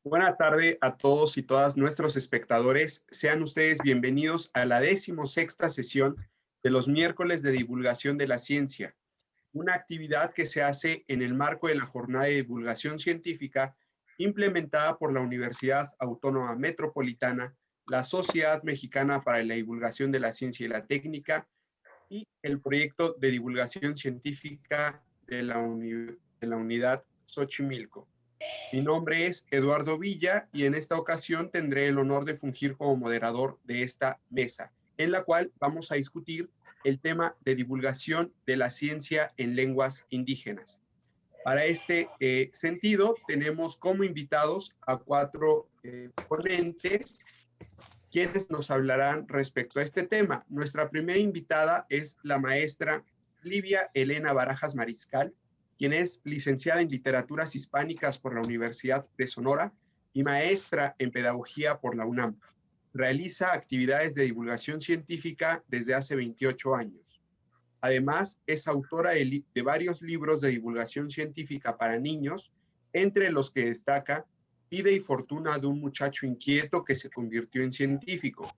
Buenas tardes a todos y todas nuestros espectadores. Sean ustedes bienvenidos a la 16ª sesión de los miércoles de divulgación de la ciencia, una actividad que se hace en el marco de la jornada de divulgación científica implementada por la Universidad Autónoma Metropolitana, la Sociedad Mexicana para la Divulgación de la Ciencia y la Técnica y el proyecto de divulgación científica de la unidad Xochimilco. Mi nombre es Eduardo Villa y en esta ocasión tendré el honor de fungir como moderador de esta mesa, en la cual vamos a discutir el tema de divulgación de la ciencia en lenguas indígenas. Para este sentido, tenemos como invitados a cuatro ponentes, quienes nos hablarán respecto a este tema. Nuestra primera invitada es la maestra Livia Elena Barajas Mariscal, quien es licenciada en Literaturas Hispánicas por la Universidad de Sonora y maestra en Pedagogía por la UNAM. Realiza actividades de divulgación científica desde hace 28 años. Además, es autora de varios libros de divulgación científica para niños, entre los que destaca Vida y Fortuna de un muchacho inquieto que se convirtió en científico,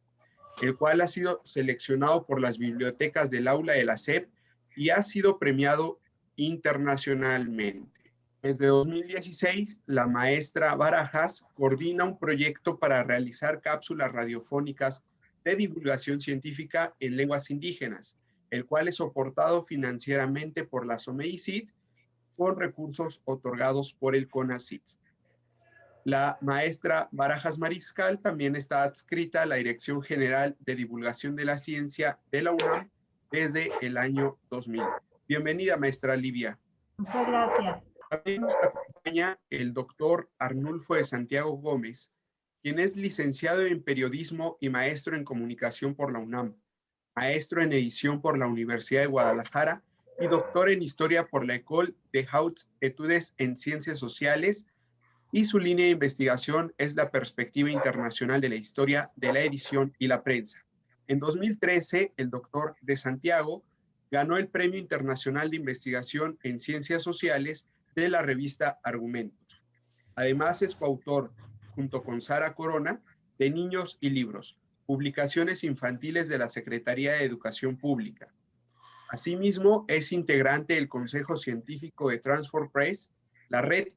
el cual ha sido seleccionado por las bibliotecas del aula de la SEP y ha sido premiado internacionalmente. Desde 2016, la maestra Barajas coordina un proyecto para realizar cápsulas radiofónicas de divulgación científica en lenguas indígenas, el cual es soportado financieramente por la SOMEICIT con recursos otorgados por el CONACYT. La maestra Barajas Mariscal también está adscrita a la Dirección General de Divulgación de la Ciencia de la UNAM desde el año 2000. Bienvenida, maestra Livia. Muchas gracias. También nos acompaña el doctor Arnulfo de Santiago Gómez, quien es licenciado en Periodismo y maestro en Comunicación por la UNAM, maestro en Edición por la Universidad de Guadalajara y doctor en Historia por la École des Hautes Études en Ciencias Sociales, y su línea de investigación es la perspectiva internacional de la historia de la edición y la prensa. En 2013, el doctor de Santiago ganó el Premio Internacional de Investigación en Ciencias Sociales de la revista Argumentos. Además, es coautor, junto con Sara Corona, de Niños y Libros, publicaciones infantiles de la Secretaría de Educación Pública. Asimismo, es integrante del Consejo Científico de Transfor Press, la red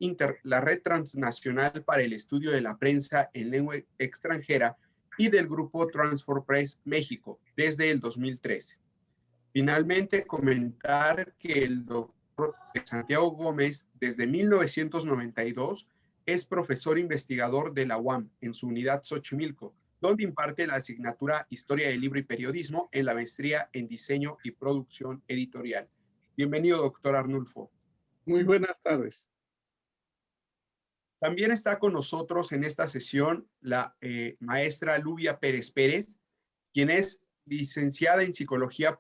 transnacional para el estudio de la prensa en lengua extranjera y del grupo Transfor Press México desde el 2013. Finalmente, comentar que el doctor Santiago Gómez desde 1992 es profesor investigador de la UAM en su unidad Xochimilco, donde imparte la asignatura Historia del Libro y Periodismo en la maestría en Diseño y Producción Editorial. Bienvenido, doctor Arnulfo. Muy buenas tardes. También está con nosotros en esta sesión la maestra Luvia Pérez Pérez, quien es licenciada en Psicología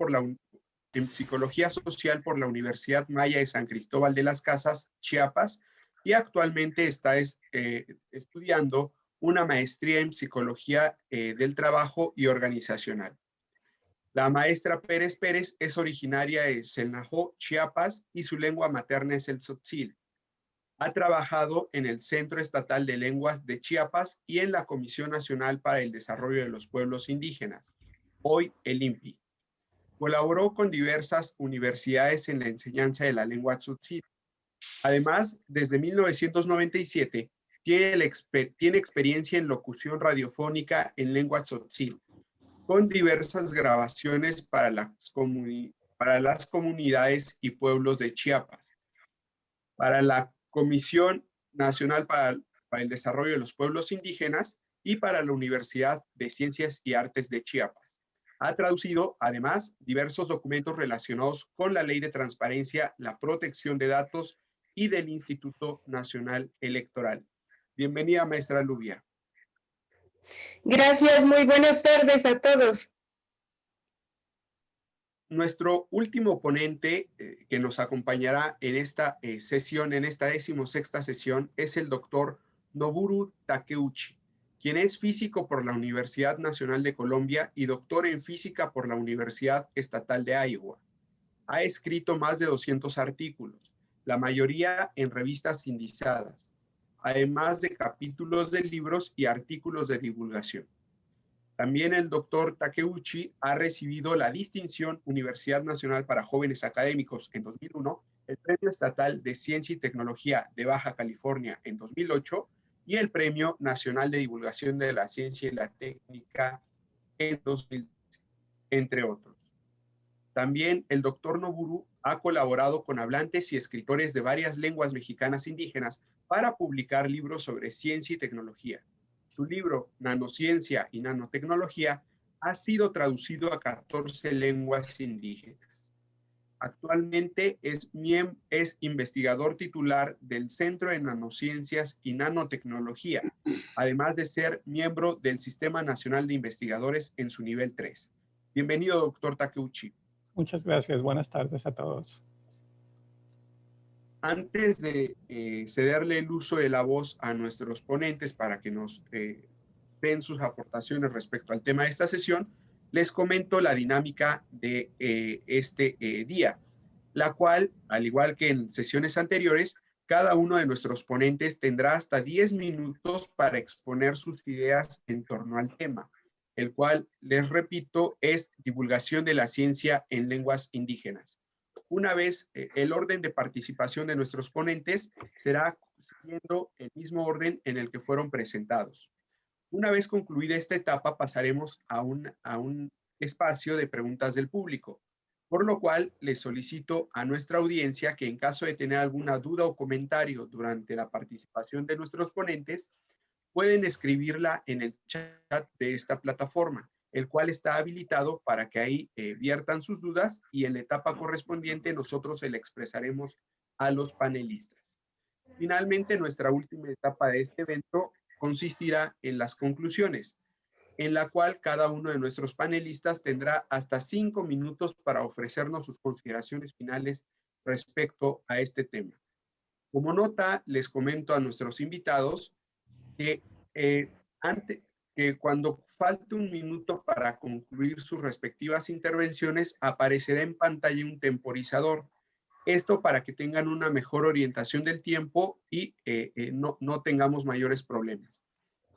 Social por la Universidad Maya de San Cristóbal de las Casas, Chiapas, y actualmente está estudiando una maestría en Psicología del Trabajo y Organizacional. La maestra Pérez Pérez es originaria de Selnajó, Chiapas, y su lengua materna es el tzotzil. Ha trabajado en el Centro Estatal de Lenguas de Chiapas y en la Comisión Nacional para el Desarrollo de los Pueblos Indígenas, hoy el INPI. Colaboró con diversas universidades en la enseñanza de la lengua tzotzil. Además, desde 1997, tiene experiencia en locución radiofónica en lengua tzotzil, con diversas grabaciones para las comunidades y pueblos de Chiapas. Para la Comisión Nacional para el Desarrollo de los Pueblos Indígenas y para la Universidad de Ciencias y Artes de Chiapas. Ha traducido, además, diversos documentos relacionados con la Ley de Transparencia, la Protección de Datos y del Instituto Nacional Electoral. Bienvenida, maestra Luvia. Gracias, muy buenas tardes a todos. Nuestro último ponente que nos acompañará en esta sesión, en esta 16ª sesión, es el doctor Noburu Takeuchi, quien es físico por la Universidad Nacional de Colombia y doctor en física por la Universidad Estatal de Iowa. Ha escrito más de 200 artículos, la mayoría en revistas indizadas. además de capítulos de libros y artículos de divulgación. También el doctor Takeuchi ha recibido la distinción Universidad Nacional para Jóvenes Académicos en 2001, el Premio Estatal de Ciencia y Tecnología de Baja California en 2008 y el Premio Nacional de Divulgación de la Ciencia y la Técnica en 2013, entre otros. También el doctor Noburu ha colaborado con hablantes y escritores de varias lenguas mexicanas indígenas para publicar libros sobre ciencia y tecnología. Su libro, Nanociencia y Nanotecnología, ha sido traducido a 14 lenguas indígenas. Actualmente es investigador titular del Centro de Nanociencias y Nanotecnología, además de ser miembro del Sistema Nacional de Investigadores en su nivel 3. Bienvenido, doctor Takeuchi. Muchas gracias. Buenas tardes a todos. Antes de cederle el uso de la voz a nuestros ponentes para que nos den sus aportaciones respecto al tema de esta sesión, les comento la dinámica de este día, la cual, al igual que en sesiones anteriores, cada uno de nuestros ponentes tendrá hasta 10 minutos para exponer sus ideas en torno al tema, el cual, les repito, es divulgación de la ciencia en lenguas indígenas. Una vez el orden de participación de nuestros ponentes será siguiendo el mismo orden en el que fueron presentados. Una vez concluida esta etapa, pasaremos a un espacio de preguntas del público, por lo cual les solicito a nuestra audiencia que en caso de tener alguna duda o comentario durante la participación de nuestros ponentes, pueden escribirla en el chat de esta plataforma, el cual está habilitado para que ahí viertan sus dudas y en la etapa correspondiente nosotros se le expresaremos a los panelistas. Finalmente, nuestra última etapa de este evento consistirá en las conclusiones, en la cual cada uno de nuestros panelistas tendrá hasta 5 minutos para ofrecernos sus consideraciones finales respecto a este tema. Como nota, les comento a nuestros invitados que cuando falte un minuto para concluir sus respectivas intervenciones, aparecerá en pantalla un temporizador. Esto para que tengan una mejor orientación del tiempo y no tengamos mayores problemas.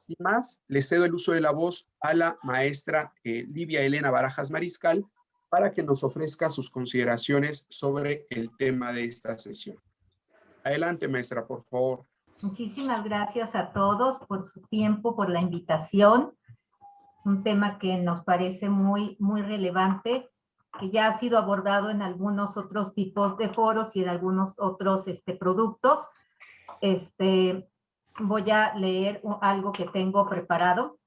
Sin más, les cedo el uso de la voz a la maestra Livia Elena Barajas Mariscal para que nos ofrezca sus consideraciones sobre el tema de esta sesión. Adelante, maestra, por favor. Muchísimas gracias a todos por su tiempo, por la invitación. Un tema que nos parece muy relevante, que ya ha sido abordado en algunos otros tipos de foros y en algunos otros productos. Voy a leer algo que tengo preparado.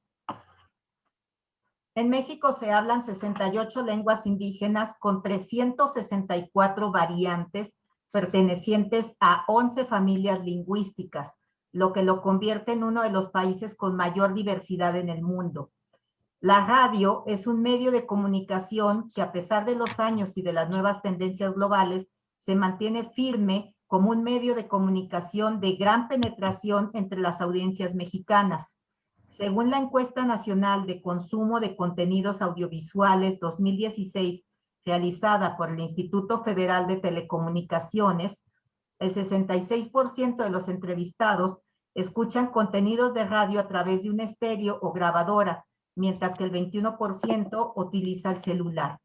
En México se hablan 68 lenguas indígenas con 364 variantes pertenecientes a 11 familias lingüísticas, lo que lo convierte en uno de los países con mayor diversidad en el mundo. La radio es un medio de comunicación que, a pesar de los años y de las nuevas tendencias globales, se mantiene firme como un medio de comunicación de gran penetración entre las audiencias mexicanas. Según la Encuesta Nacional de Consumo de Contenidos Audiovisuales 2016, realizada por el Instituto Federal de Telecomunicaciones, el 66% de los entrevistados escuchan contenidos de radio a través de un estéreo o grabadora, mientras que el 21% utiliza el celular.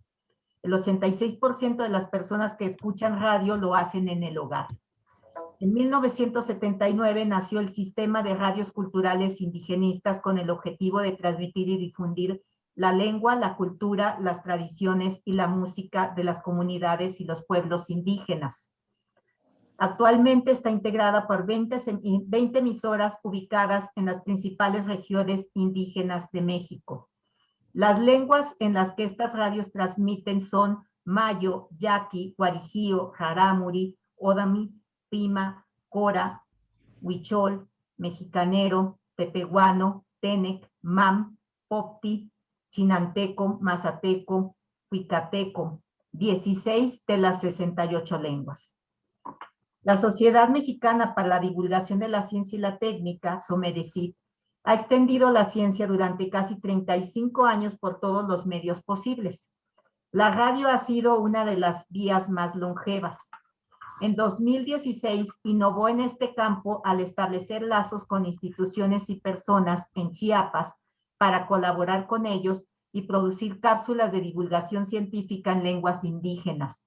El 86% de las personas que escuchan radio lo hacen en el hogar. En 1979 nació el Sistema de Radios Culturales Indigenistas con el objetivo de transmitir y difundir la lengua, la cultura, las tradiciones y la música de las comunidades y los pueblos indígenas. Actualmente está integrada por 20 emisoras ubicadas en las principales regiones indígenas de México. Las lenguas en las que estas radios transmiten son mayo, yaqui, guarijío, jaramuri, odami, pima, cora, huichol, mexicanero, tepehuano, tenec, mam, popti, chinanteco, mazateco, huicateco, 16 de las 68 lenguas. La Sociedad Mexicana para la Divulgación de la Ciencia y la Técnica, SOMEDECIT, ha extendido la ciencia durante casi 35 años por todos los medios posibles. La radio ha sido una de las vías más longevas. En 2016 innovó en este campo al establecer lazos con instituciones y personas en Chiapas para colaborar con ellos y producir cápsulas de divulgación científica en lenguas indígenas.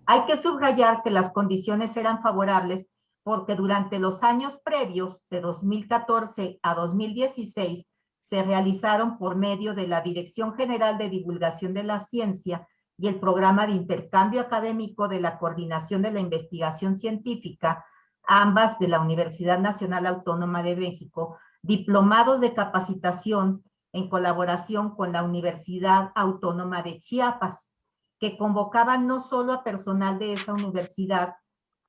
Hay que subrayar que las condiciones eran favorables porque durante los años previos, de 2014 a 2016, se realizaron por medio de la Dirección General de Divulgación de la Ciencia y el Programa de Intercambio Académico de la Coordinación de la Investigación Científica, ambas de la Universidad Nacional Autónoma de México, diplomados de capacitación en colaboración con la Universidad Autónoma de Chiapas, que convocaban no solo a personal de esa universidad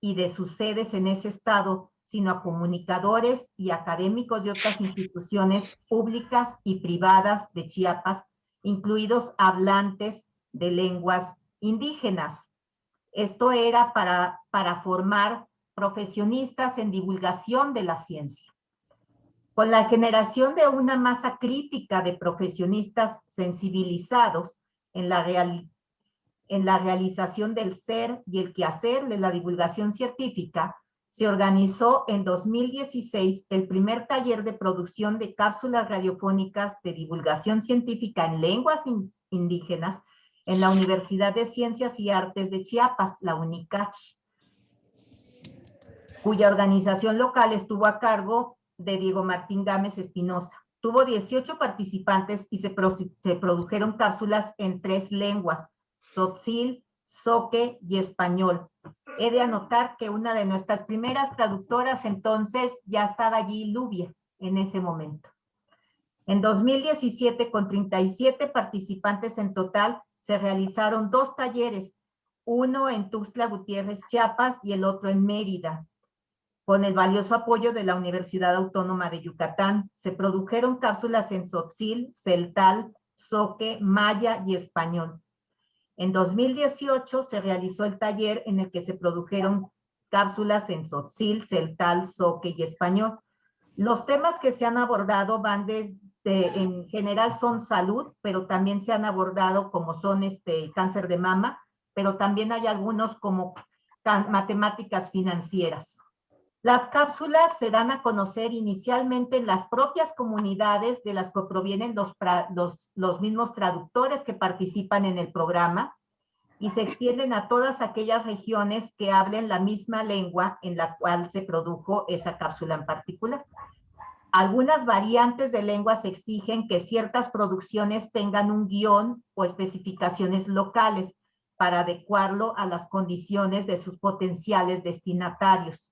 y de sus sedes en ese estado, sino a comunicadores y académicos de otras instituciones públicas y privadas de Chiapas, incluidos hablantes de lenguas indígenas. Esto era para formar profesionistas en divulgación de la ciencia. Con la generación de una masa crítica de profesionistas sensibilizados en la realización del ser y el quehacer de la divulgación científica, se organizó en 2016 el primer taller de producción de cápsulas radiofónicas de divulgación científica en lenguas indígenas en la Universidad de Ciencias y Artes de Chiapas, la UNICACH, cuya organización local estuvo a cargo de Diego Martín Gámez Espinosa. Tuvo 18 participantes y se produjeron cápsulas en 3 lenguas, tzotzil, zoque y español. He de anotar que una de nuestras primeras traductoras entonces ya estaba allí, Lubia, en ese momento. En 2017, con 37 participantes en total, se realizaron 2 talleres, uno en Tuxtla Gutiérrez, Chiapas, y el otro en Mérida. Con el valioso apoyo de la Universidad Autónoma de Yucatán, se produjeron cápsulas en tzotzil, celtal, zoque, maya y español. En 2018 se realizó el taller en el que se produjeron cápsulas en tzotzil, celtal, zoque y español. Los temas que se han abordado van desde, en general son salud, pero también se han abordado como son cáncer de mama, pero también hay algunos como matemáticas financieras. Las cápsulas se dan a conocer inicialmente en las propias comunidades de las que provienen los mismos traductores que participan en el programa y se extienden a todas aquellas regiones que hablen la misma lengua en la cual se produjo esa cápsula en particular. Algunas variantes de lenguas exigen que ciertas producciones tengan un guión o especificaciones locales para adecuarlo a las condiciones de sus potenciales destinatarios.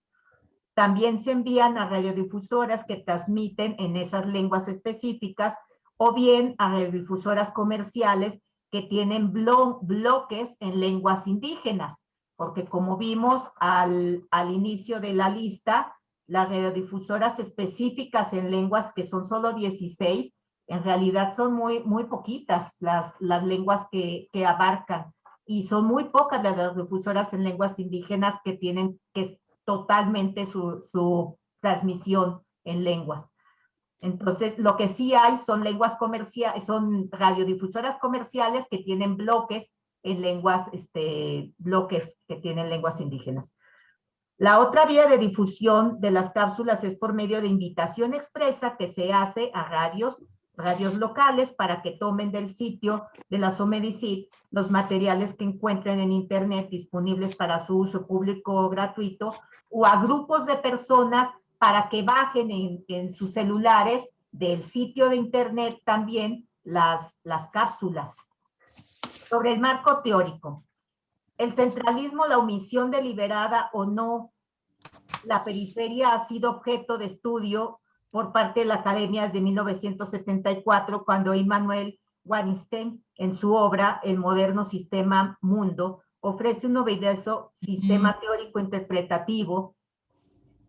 También se envían a radiodifusoras que transmiten en esas lenguas específicas o bien a radiodifusoras comerciales que tienen bloques en lenguas indígenas, porque como vimos al inicio de la lista, las radiodifusoras específicas en lenguas que son solo 16, en realidad son muy poquitas las lenguas que abarcan, y son muy pocas las radiodifusoras en lenguas indígenas que tienen totalmente su transmisión en lenguas. Entonces, lo que sí hay son lenguas comerciales, son radiodifusoras comerciales que tienen bloques en lenguas, bloques que tienen lenguas indígenas. La otra vía de difusión de las cápsulas es por medio de invitación expresa que se hace a radios locales para que tomen del sitio de la SOMEDICIT los materiales que encuentren en internet disponibles para su uso público gratuito, o a grupos de personas para que bajen en sus celulares del sitio de internet también las cápsulas. Sobre el marco teórico. El centralismo, la omisión deliberada o no, la periferia ha sido objeto de estudio por parte de la Academia desde 1974, cuando Immanuel Wallerstein, en su obra El moderno sistema mundo, ofrece un novedoso sistema teórico interpretativo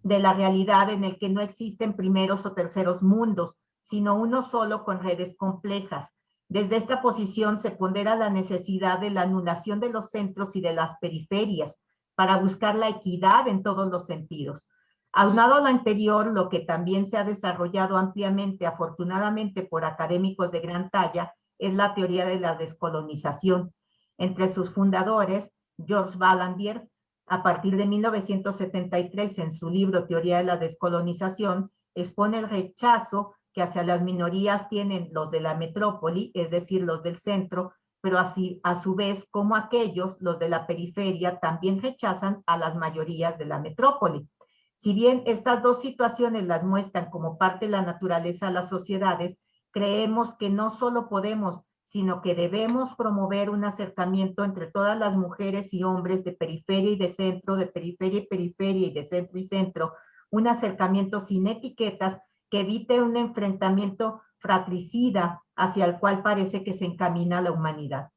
de la realidad en el que no existen primeros o terceros mundos, sino uno solo con redes complejas. Desde esta posición se pondera la necesidad de la anulación de los centros y de las periferias para buscar la equidad en todos los sentidos. Aunado a lo anterior, lo que también se ha desarrollado ampliamente, afortunadamente por académicos de gran talla, es la teoría de la descolonización. Entre sus fundadores, George Vallandier, A partir de 1973, en su libro Teoría de la Descolonización, expone el rechazo que hacia las minorías tienen los de la metrópoli, es decir, los del centro, pero así, a su vez, como aquellos, los de la periferia, también rechazan a las mayorías de la metrópoli. Si bien estas dos situaciones las muestran como parte de la naturaleza de las sociedades, creemos que no solo podemos, sino que debemos promover un acercamiento entre todas las mujeres y hombres de periferia y de centro, de periferia y periferia y de centro y centro, un acercamiento sin etiquetas que evite un enfrentamiento fratricida hacia el cual parece que se encamina la humanidad.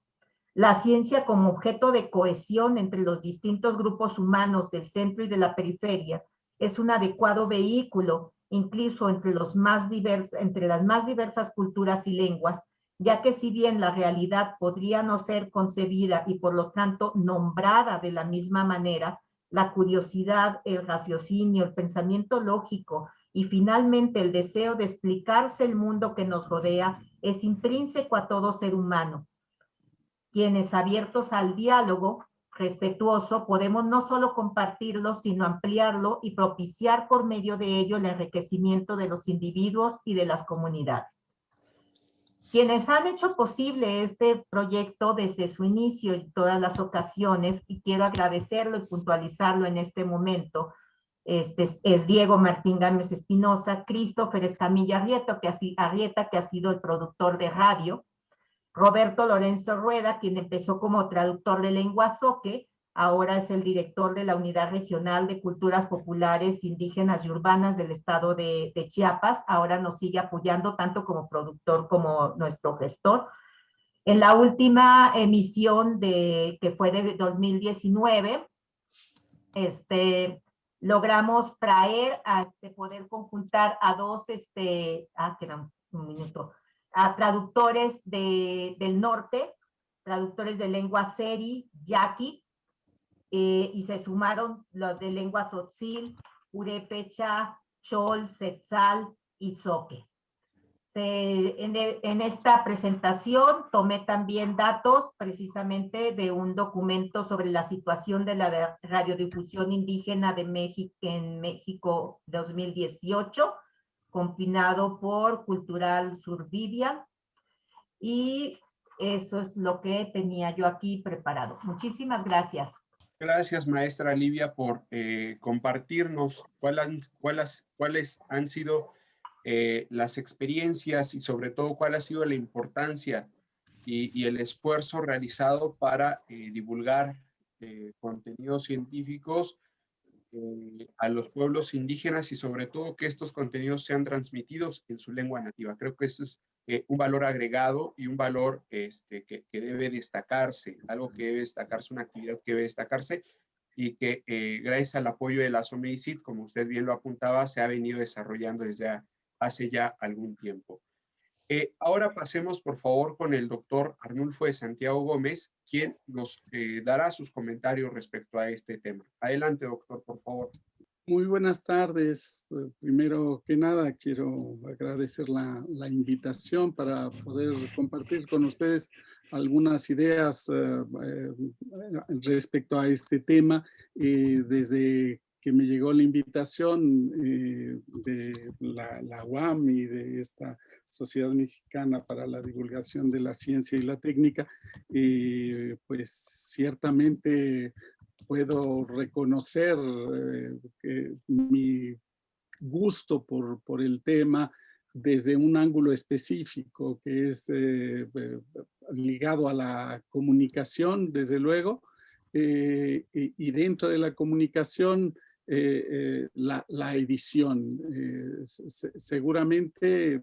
La ciencia como objeto de cohesión entre los distintos grupos humanos del centro y de la periferia es un adecuado vehículo, incluso entre las más diversas culturas y lenguas, ya que si bien la realidad podría no ser concebida y por lo tanto nombrada de la misma manera, la curiosidad, el raciocinio, el pensamiento lógico y finalmente el deseo de explicarse el mundo que nos rodea es intrínseco a todo ser humano. Quienes abiertos al diálogo respetuoso podemos no solo compartirlo, sino ampliarlo y propiciar por medio de ello el enriquecimiento de los individuos y de las comunidades. Quienes han hecho posible este proyecto desde su inicio y todas las ocasiones, y quiero agradecerlo y puntualizarlo en este momento, es Diego Martín Gámez Espinosa, Christopher Escamilla Arrieta, que ha sido el productor de radio, Roberto Lorenzo Rueda, quien empezó como traductor de lengua zoque, ahora es el director de la Unidad Regional de Culturas Populares, Indígenas y Urbanas del estado de Chiapas, ahora nos sigue apoyando tanto como productor como nuestro gestor. En la última emisión que fue de 2019, logramos traer poder conjuntar a dos, queda un minuto, a traductores del norte, traductores de lengua seri, yaqui, y se sumaron los de lengua tzotzil, purépecha, chol, setzal y zoque. En esta presentación tomé también datos precisamente de un documento sobre la situación de la radiodifusión indígena de México en México 2018, compilado por Cultural Survivia, y eso es lo que tenía yo aquí preparado. Muchísimas gracias. Gracias, maestra Livia, por compartirnos cuáles han sido las experiencias y sobre todo cuál ha sido la importancia y el esfuerzo realizado para divulgar contenidos científicos a los pueblos indígenas y sobre todo que estos contenidos sean transmitidos en su lengua nativa. Creo que eso es un valor agregado y un valor que debe destacarse, algo que debe destacarse, una actividad que debe destacarse y que gracias al apoyo de la SOMEICIT, como usted bien lo apuntaba, se ha venido desarrollando desde hace ya algún tiempo. Ahora pasemos, por favor, con el doctor Arnulfo de Santiago Gómez, quien nos dará sus comentarios respecto a este tema. Adelante, doctor, por favor. Muy buenas tardes. Primero que nada, quiero agradecer la invitación para poder compartir con ustedes algunas ideas respecto a este tema. Desde que me llegó la invitación de la UAM y de esta Sociedad Mexicana para la Divulgación de la Ciencia y la Técnica, pues ciertamente puedo reconocer mi gusto por el tema desde un ángulo específico que es ligado a la comunicación, desde luego, y dentro de la comunicación, la edición. Seguramente,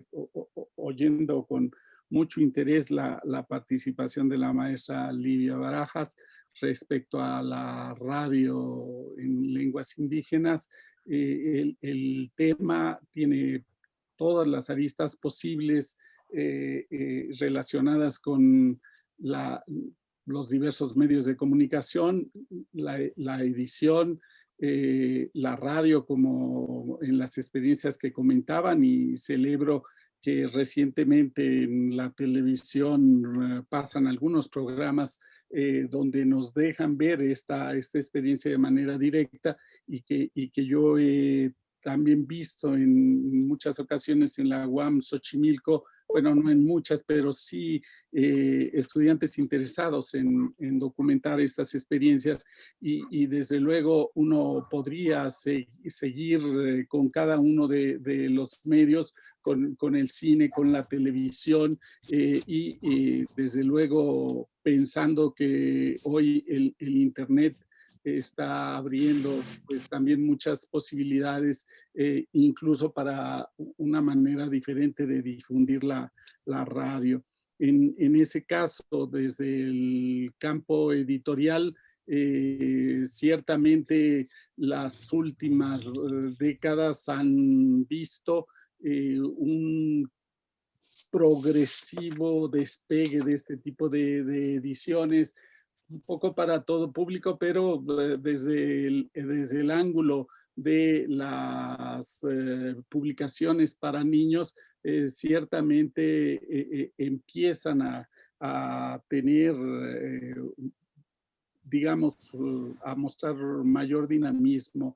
oyendo con mucho interés la participación de la maestra Livia Barajas respecto a la radio en lenguas indígenas, el tema tiene todas las aristas posibles relacionadas con los diversos medios de comunicación, la edición, la radio, como en las experiencias que comentaban, y celebro que recientemente en la televisión pasan algunos programas donde nos dejan ver esta experiencia de manera directa y que yo he también visto en muchas ocasiones en la UAM Xochimilco, bueno, no en muchas, pero sí estudiantes interesados en documentar estas experiencias y desde luego uno podría seguir con cada uno de los medios, con el cine, con la televisión y desde luego pensando que hoy el Internet está abriendo pues también muchas posibilidades, incluso para una manera diferente de difundir la radio. En ese caso, desde el campo editorial, ciertamente las últimas décadas han visto un progresivo despegue de este tipo de ediciones, un poco para todo público, pero desde el ángulo de las publicaciones para niños, ciertamente empiezan a tener, digamos, a mostrar mayor dinamismo.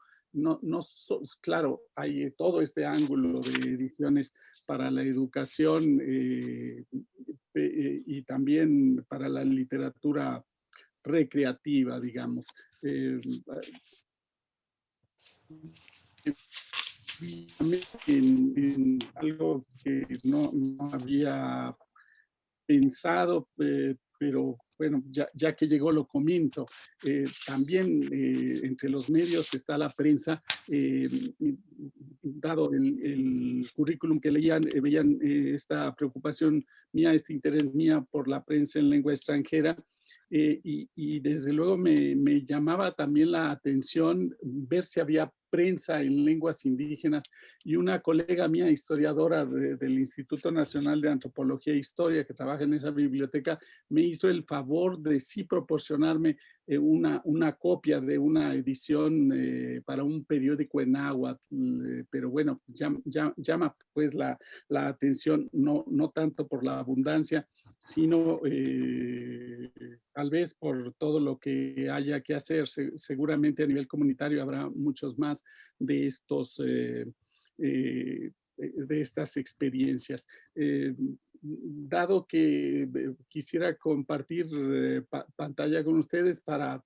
Claro, hay todo este ángulo de ediciones para la educación y también para la literatura recreativa, digamos. En algo que no había pensado, pero bueno, ya que llegó lo comento. También entre los medios está la prensa, dado el currículum que leían, veían esta preocupación mía, este interés mía por la prensa en lengua extranjera. Y desde luego me llamaba también la atención ver si había prensa en lenguas indígenas, y una colega mía, historiadora del Instituto Nacional de Antropología e Historia, que trabaja en esa biblioteca, me hizo el favor de sí proporcionarme una copia de una edición para un periódico en náhuatl, pero bueno, llama pues la atención, no tanto por la abundancia, sino tal vez por todo lo que haya que hacer. Seguramente a nivel comunitario habrá muchos más de de estas experiencias. Dado que quisiera compartir pantalla con ustedes para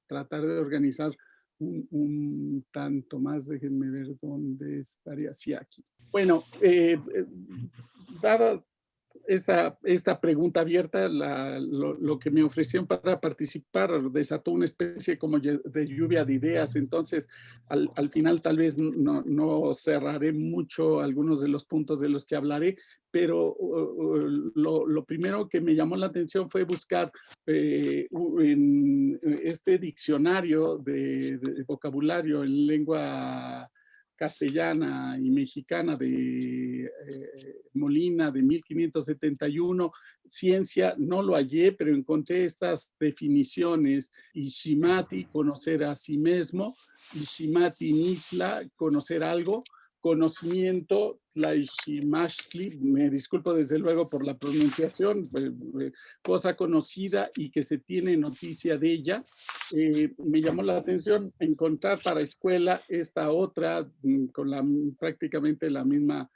tratar de organizar un tanto más, déjenme ver dónde estaría, sí, aquí. Bueno, dado esta pregunta abierta, lo que me ofrecieron para participar desató una especie como de lluvia de ideas. Entonces, al final tal vez no cerraré mucho algunos de los puntos de los que hablaré, pero lo primero que me llamó la atención fue buscar en este diccionario de vocabulario en lengua castellana y mexicana de Molina de 1571, ciencia, no lo hallé, pero encontré estas definiciones: Ishimati, conocer a sí mismo; Ishimati Nitla, conocer algo; conocimiento, Tlaishimashli, me disculpo desde luego por la pronunciación, cosa conocida y que se tiene noticia de ella. Me llamó la atención encontrar para escuela esta otra con prácticamente la misma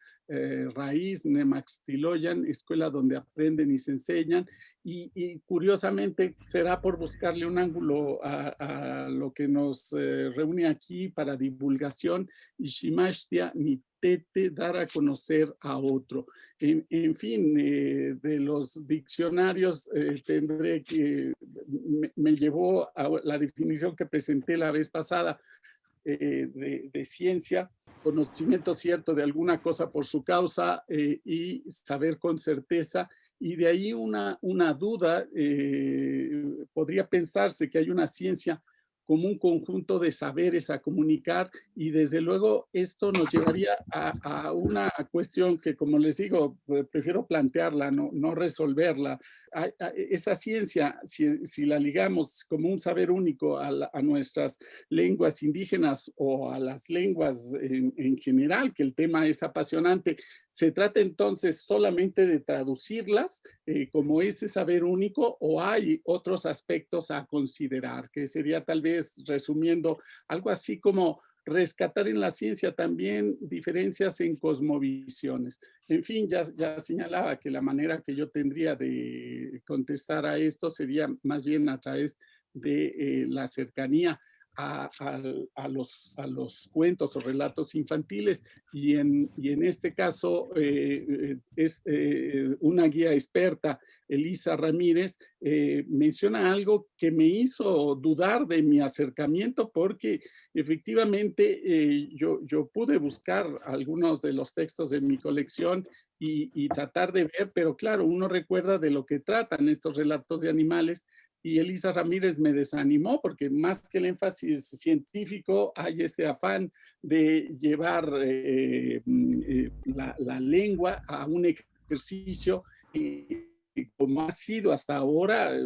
raíz, Nemaxtiloyan, escuela donde aprenden y se enseñan, y curiosamente será por buscarle un ángulo a lo que nos reúne aquí para divulgación, Ishimashtia Nitete, dar a conocer a otro. En fin, de los diccionarios tendré que, me llevó a la definición que presenté la vez pasada de ciencia: conocimiento cierto de alguna cosa por su causa y saber con certeza. Y de ahí una duda, podría pensarse que hay una ciencia como un conjunto de saberes a comunicar, y desde luego esto nos llevaría a una cuestión que, como les digo, prefiero plantearla, no resolverla. esa ciencia, si la ligamos como un saber único a nuestras lenguas indígenas o a las lenguas en general, que el tema es apasionante, ¿se trata entonces solamente de traducirlas como ese saber único o hay otros aspectos a considerar? Que sería tal vez, resumiendo, algo así como rescatar en la ciencia también diferencias en cosmovisiones. En fin, ya señalaba que la manera que yo tendría de contestar a esto sería más bien a través de la cercanía a los cuentos o relatos infantiles y en este caso es una guía experta, Elisa Ramírez, menciona algo que me hizo dudar de mi acercamiento porque efectivamente yo pude buscar algunos de los textos de mi colección y tratar de ver, pero claro, uno recuerda de lo que tratan estos relatos de animales y Elisa Ramírez me desanimó porque más que el énfasis científico hay este afán de llevar la lengua a un ejercicio como ha sido hasta ahora,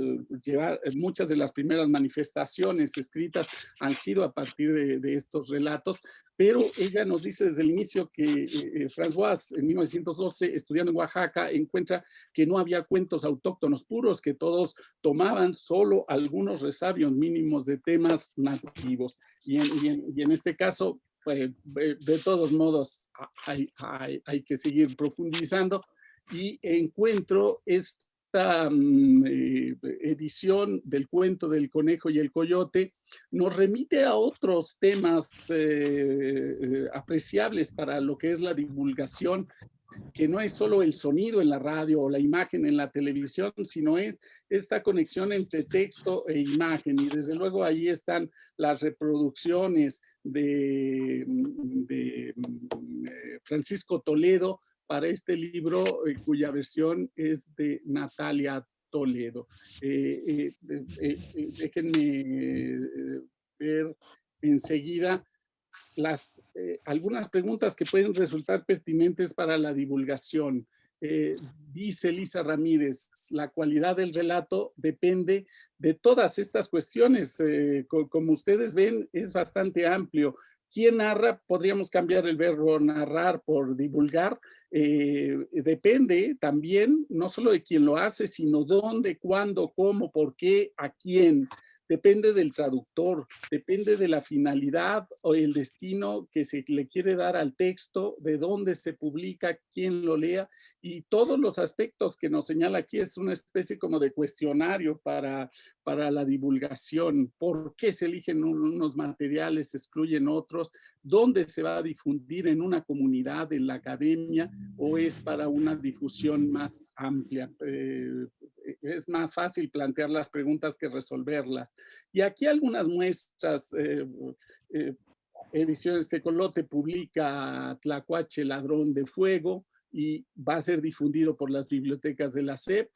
llevar muchas de las primeras manifestaciones escritas han sido a partir de estos relatos, pero ella nos dice desde el inicio que François en 1912, estudiando en Oaxaca, encuentra que no había cuentos autóctonos puros, que todos tomaban solo algunos resabios mínimos de temas nativos. Y en este caso, pues, de todos modos, hay que seguir profundizando y encuentro esta edición del cuento del conejo y el coyote nos remite a otros temas apreciables para lo que es la divulgación, que no es solo el sonido en la radio o la imagen en la televisión, sino es esta conexión entre texto e imagen. Y desde luego ahí están las reproducciones de Francisco Toledo para este libro, cuya versión es de Natalia Toledo. Déjenme ver enseguida algunas preguntas que pueden resultar pertinentes para la divulgación. Dice Elisa Ramírez, la cualidad del relato depende de todas estas cuestiones. Como ustedes ven, es bastante amplio. ¿Quién narra? Podríamos cambiar el verbo narrar por divulgar. Depende también no solo de quién lo hace, sino dónde, cuándo, cómo, por qué, a quién. Depende del traductor, depende de la finalidad o el destino que se le quiere dar al texto, de dónde se publica, quién lo lea y todos los aspectos que nos señala aquí es una especie como de cuestionario para la divulgación. ¿Por qué se eligen unos materiales, se excluyen otros? ¿Dónde se va a difundir en una comunidad, en la academia o es para una difusión más amplia? Es más fácil plantear las preguntas que resolverlas. Y aquí algunas muestras. Ediciones Tecolote publica Tlacuache, Ladrón de Fuego, y va a ser difundido por las bibliotecas de la SEP.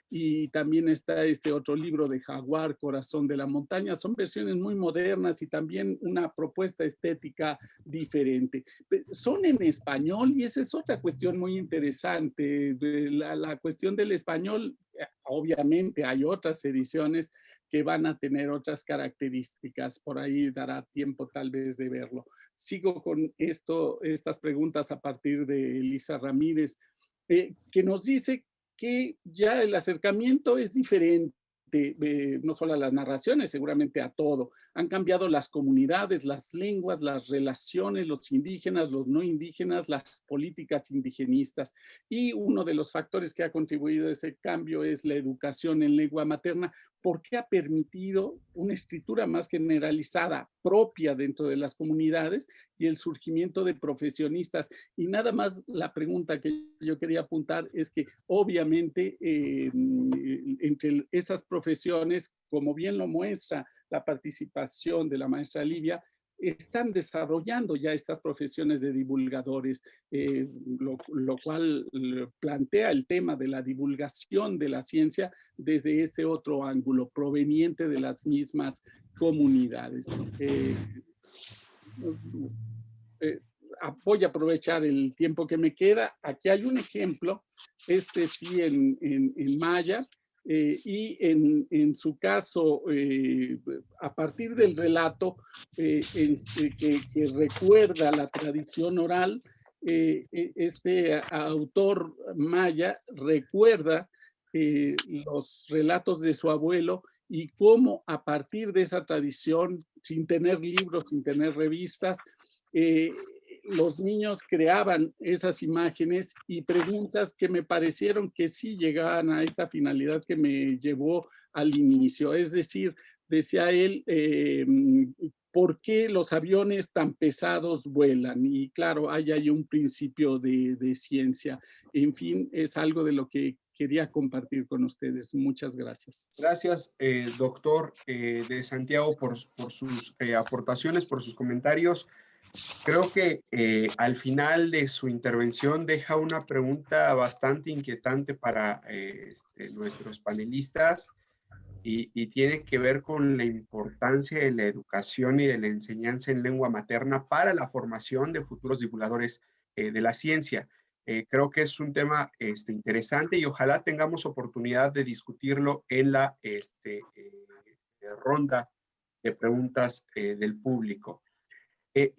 Y también está este otro libro de Jaguar, Corazón de la Montaña. Son versiones muy modernas y también una propuesta estética diferente. Son en español y esa es otra cuestión muy interesante. La cuestión del español, obviamente hay otras ediciones que van a tener otras características. Por ahí dará tiempo tal vez de verlo. Sigo con estas preguntas a partir de Elisa Ramírez, que nos dice que ya el acercamiento es diferente, no solo a las narraciones, seguramente a todo. Han cambiado las comunidades, las lenguas, las relaciones, los indígenas, los no indígenas, las políticas indigenistas. Y uno de los factores que ha contribuido a ese cambio es la educación en lengua materna, porque ha permitido una escritura más generalizada, propia dentro de las comunidades y el surgimiento de profesionistas. Y nada más la pregunta que yo quería apuntar es que obviamente entre esas profesiones, como bien lo muestra la participación de la maestra Livia, están desarrollando ya estas profesiones de divulgadores, lo cual plantea el tema de la divulgación de la ciencia desde este otro ángulo, proveniente de las mismas comunidades. Voy a aprovechar el tiempo que me queda. Aquí hay un ejemplo, este sí en maya, y en su caso, a partir del relato que recuerda la tradición oral, este autor maya recuerda los relatos de su abuelo y cómo a partir de esa tradición, sin tener libros, sin tener revistas, los niños creaban esas imágenes y preguntas que me parecieron que sí llegaban a esta finalidad que me llevó al inicio. Es decir, decía él, ¿por qué los aviones tan pesados vuelan? Y claro, hay ahí un principio de ciencia. En fin, es algo de lo que quería compartir con ustedes. Muchas gracias. Gracias, doctor de Santiago, por sus aportaciones, por sus comentarios. Creo que al final de su intervención deja una pregunta bastante inquietante para nuestros panelistas y tiene que ver con la importancia de la educación y de la enseñanza en lengua materna para la formación de futuros divulgadores de la ciencia. Creo que es un tema interesante y ojalá tengamos oportunidad de discutirlo en la ronda de preguntas del público.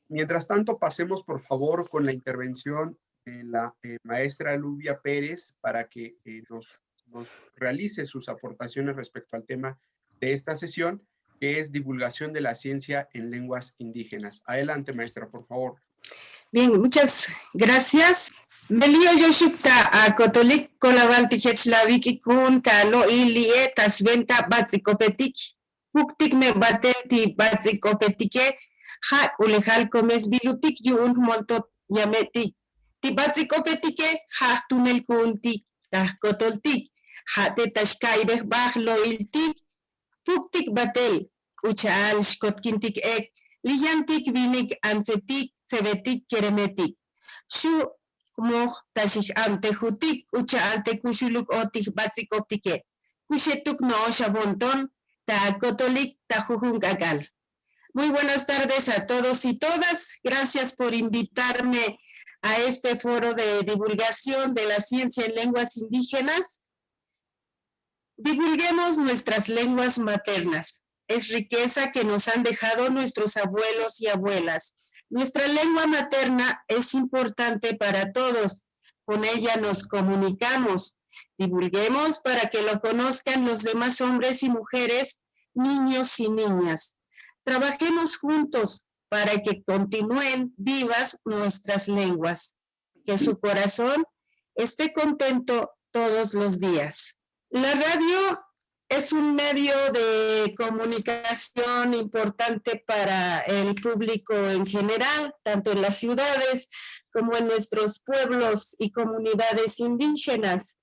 Mientras tanto, pasemos por favor con la intervención de la maestra Luvia Pérez para que nos realice sus aportaciones respecto al tema de esta sesión, que es divulgación de la ciencia en lenguas indígenas. Adelante, maestra, por favor. Bien, muchas gracias. Melio Yoshukta a Cotolik Colavalti Hechlaviki Kun Kalo Ilie Tasventa Batzikopetik. Puktik me batelti Batzikopetike. Ha ulejal comes bilutik yun molto yametik. Ti Batzikopetike ha tunel kuntik. Kotoltik. Ha te tashkaibeh bahlo iltik. Puktik batel. Uchaal shkotkintik ek. Liyantik vinik ansetik. Sebetik keremetik. Shu moh tashik ante jutik. Uchaal te kushuluk otik Batzikoptike. Kushetuk no oshabonton. Ta kotolik ta jujungagal. Muy buenas tardes a todos y todas. Gracias por invitarme a este foro de divulgación de la ciencia en lenguas indígenas. Divulguemos nuestras lenguas maternas. Es riqueza que nos han dejado nuestros abuelos y abuelas. Nuestra lengua materna es importante para todos. Con ella nos comunicamos. Divulguemos para que lo conozcan los demás hombres y mujeres, niños y niñas. Trabajemos juntos para que continúen vivas nuestras lenguas. Que su corazón esté contento todos los días. La radio es un medio de comunicación importante para el público en general, tanto en las ciudades como en nuestros pueblos y comunidades indígenas.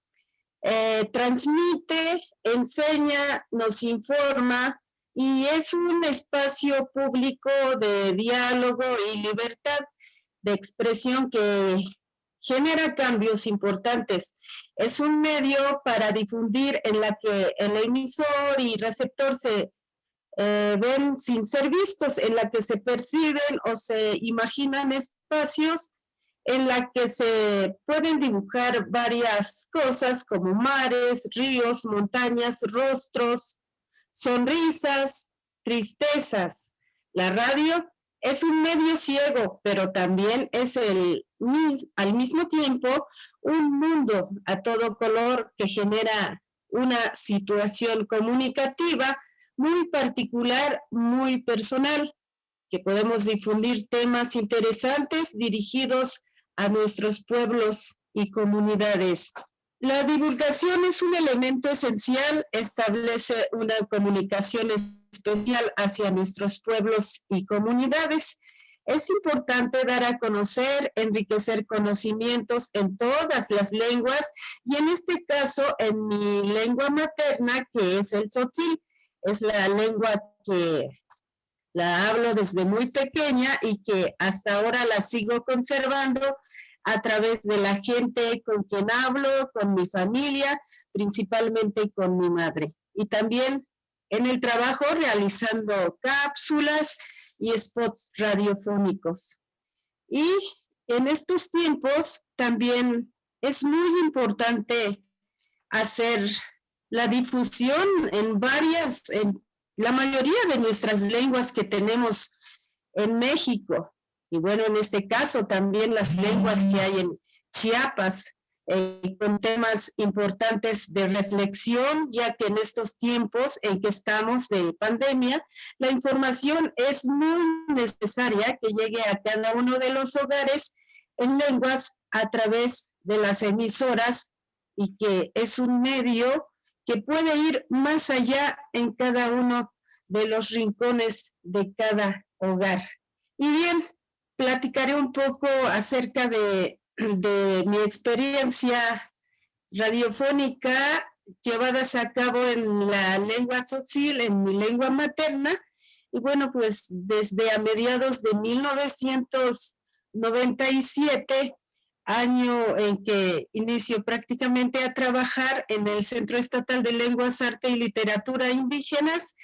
Transmite, enseña, nos informa, y es un espacio público de diálogo y libertad de expresión que genera cambios importantes. Es un medio para difundir en la que el emisor y receptor se ven sin ser vistos, en la que se perciben o se imaginan espacios en la que se pueden dibujar varias cosas como mares, ríos, montañas, rostros, sonrisas, tristezas. La radio es un medio ciego, pero también es al mismo tiempo un mundo a todo color que genera una situación comunicativa muy particular, muy personal, que podemos difundir temas interesantes dirigidos a nuestros pueblos y comunidades. La divulgación es un elemento esencial, establece una comunicación especial hacia nuestros pueblos y comunidades. Es importante dar a conocer, enriquecer conocimientos en todas las lenguas y en este caso en mi lengua materna, que es el tzotzil. Es la lengua que la hablo desde muy pequeña y que hasta ahora la sigo conservando a través de la gente con quien hablo, con mi familia, principalmente con mi madre. Y también en el trabajo realizando cápsulas y spots radiofónicos. Y en estos tiempos también es muy importante hacer la difusión en la mayoría de nuestras lenguas que tenemos en México. Y bueno, en este caso también las lenguas que hay en Chiapas, con temas importantes de reflexión, ya que en estos tiempos en que estamos de pandemia, la información es muy necesaria que llegue a cada uno de los hogares en lenguas a través de las emisoras, y que es un medio que puede ir más allá en cada uno de los rincones de cada hogar. Y bien, platicaré un poco acerca de mi experiencia radiofónica llevadas a cabo en la lengua tzotzil, en mi lengua materna. Y bueno, pues desde a mediados de 1997, año en que inicio prácticamente a trabajar en el Centro Estatal de Lenguas, Arte y Literatura Indígenas,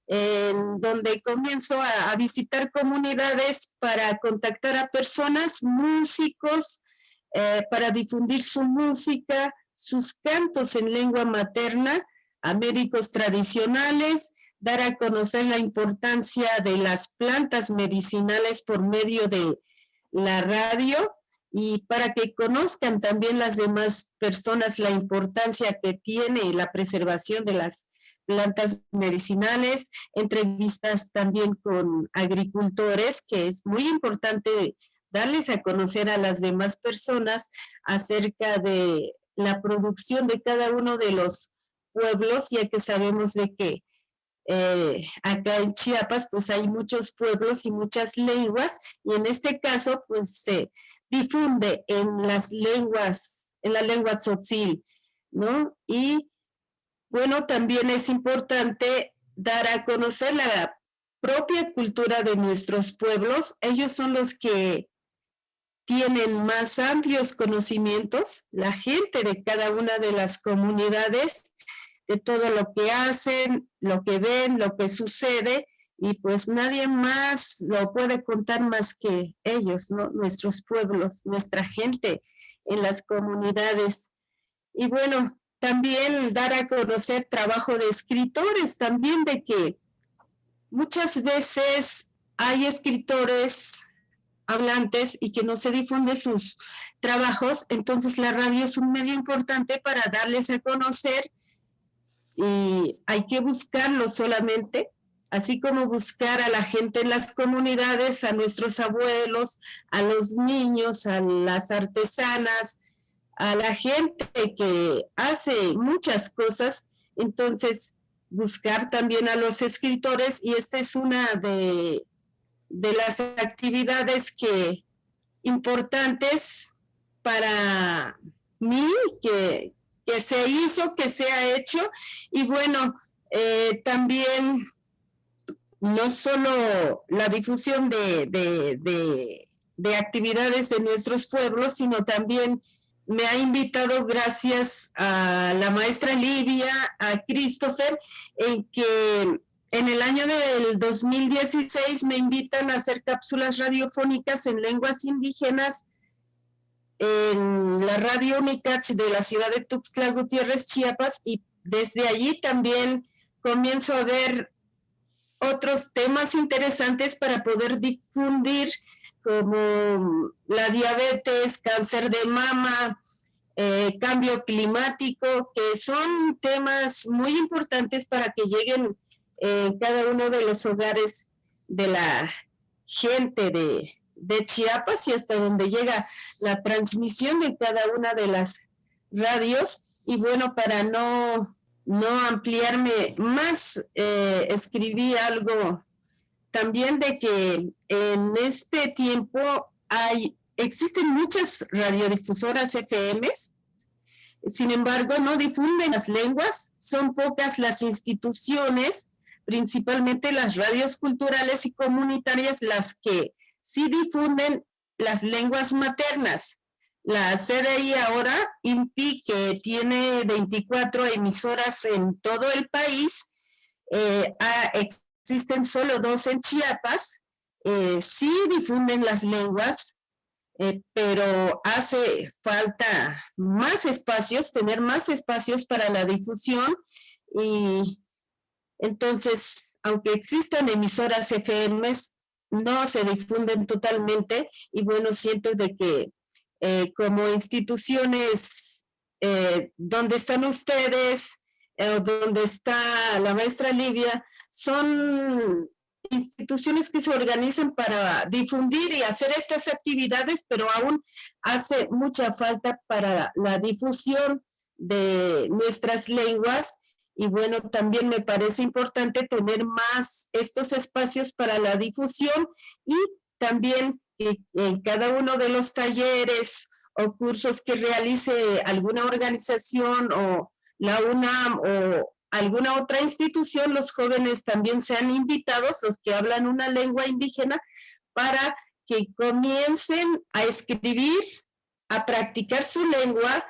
en donde comienzo a visitar comunidades para contactar a personas, músicos, para difundir su música, sus cantos en lengua materna, a médicos tradicionales, dar a conocer la importancia de las plantas medicinales por medio de la radio, y para que conozcan también las demás personas la importancia que tiene la preservación de las plantas medicinales, entrevistas también con agricultores, que es muy importante darles a conocer a las demás personas acerca de la producción de cada uno de los pueblos, ya que sabemos de que acá en Chiapas pues hay muchos pueblos y muchas lenguas, y en este caso pues se difunde en las lenguas, en la lengua tzotzil, ¿no? Y bueno, también es importante dar a conocer la propia cultura de nuestros pueblos. Ellos son los que tienen más amplios conocimientos, la gente de cada una de las comunidades, de todo lo que hacen, lo que ven, lo que sucede, y pues nadie más lo puede contar más que ellos, ¿no? Nuestros pueblos, nuestra gente en las comunidades. Y bueno, también dar a conocer trabajo de escritores, también de que muchas veces hay escritores hablantes y que no se difunden sus trabajos, entonces la radio es un medio importante para darles a conocer, y hay que buscarlo solamente, así como buscar a la gente en las comunidades, a nuestros abuelos, a los niños, a las artesanas, a la gente que hace muchas cosas. Entonces buscar también a los escritores, y esta es una de las actividades importantes para mí, que se hizo, que se ha hecho. Y bueno, también no solo la difusión de actividades de nuestros pueblos, sino también me ha invitado, gracias a la maestra Livia, a Christopher, en que en el año del 2016 me invitan a hacer cápsulas radiofónicas en lenguas indígenas en la radio Unicach de la ciudad de Tuxtla Gutiérrez, Chiapas, y desde allí también comienzo a ver otros temas interesantes para poder difundir, como la diabetes, cáncer de mama, cambio climático, que son temas muy importantes para que lleguen cada uno de los hogares de la gente de Chiapas, y hasta donde llega la transmisión de cada una de las radios. Y bueno, para no ampliarme más, escribí algo también de que en este tiempo existen muchas radiodifusoras FMs, sin embargo no difunden las lenguas, son pocas las instituciones, principalmente las radios culturales y comunitarias, las que sí difunden las lenguas maternas. La CDI ahora, INPI, que tiene 24 emisoras en todo el país, existen solo 2 en Chiapas, sí difunden las lenguas, pero hace falta más espacios, tener más espacios para la difusión, y entonces, aunque existan emisoras FMs, no se difunden totalmente, y bueno, siento de que como instituciones donde están ustedes, donde está la maestra Livia, son instituciones que se organizan para difundir y hacer estas actividades, pero aún hace mucha falta para la difusión de nuestras lenguas. Y bueno, también me parece importante tener más estos espacios para la difusión, y también que en cada uno de los talleres o cursos que realice alguna organización o la UNAM o alguna otra institución, los jóvenes también sean invitados, los que hablan una lengua indígena, para que comiencen a escribir, a practicar su lengua.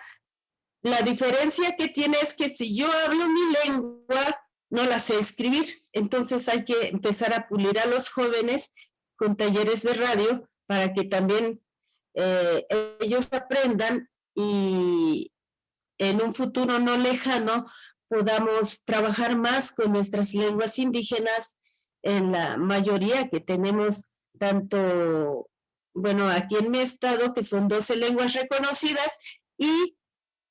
La diferencia que tiene es que si yo hablo mi lengua, no la sé escribir. Entonces hay que empezar a pulir a los jóvenes con talleres de radio para que también ellos aprendan, y en un futuro no lejano podamos trabajar más con nuestras lenguas indígenas, en la mayoría que tenemos, tanto, bueno, aquí en mi estado, que son 12 lenguas reconocidas, y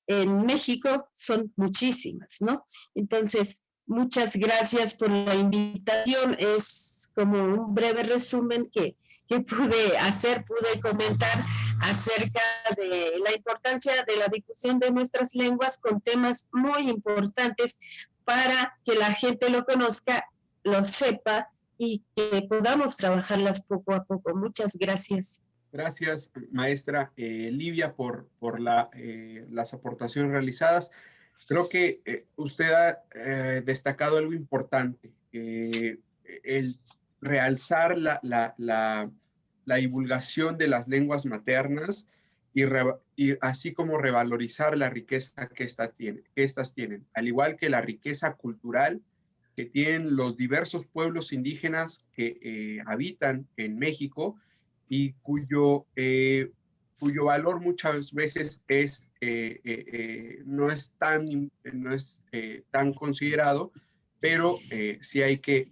en México son muchísimas, ¿no? Entonces, muchas gracias por la invitación. Es como un breve resumen que pude comentar acerca de la importancia de la difusión de nuestras lenguas, con temas muy importantes para que la gente lo conozca, lo sepa, y que podamos trabajarlas poco a poco. Muchas gracias. Gracias, maestra Livia, por las aportaciones realizadas. Creo que usted ha destacado algo importante, el realzar la divulgación de las lenguas maternas y así como revalorizar la riqueza que estas tienen, al igual que la riqueza cultural que tienen los diversos pueblos indígenas que habitan en México y cuyo valor muchas veces no es tan considerado, pero sí hay que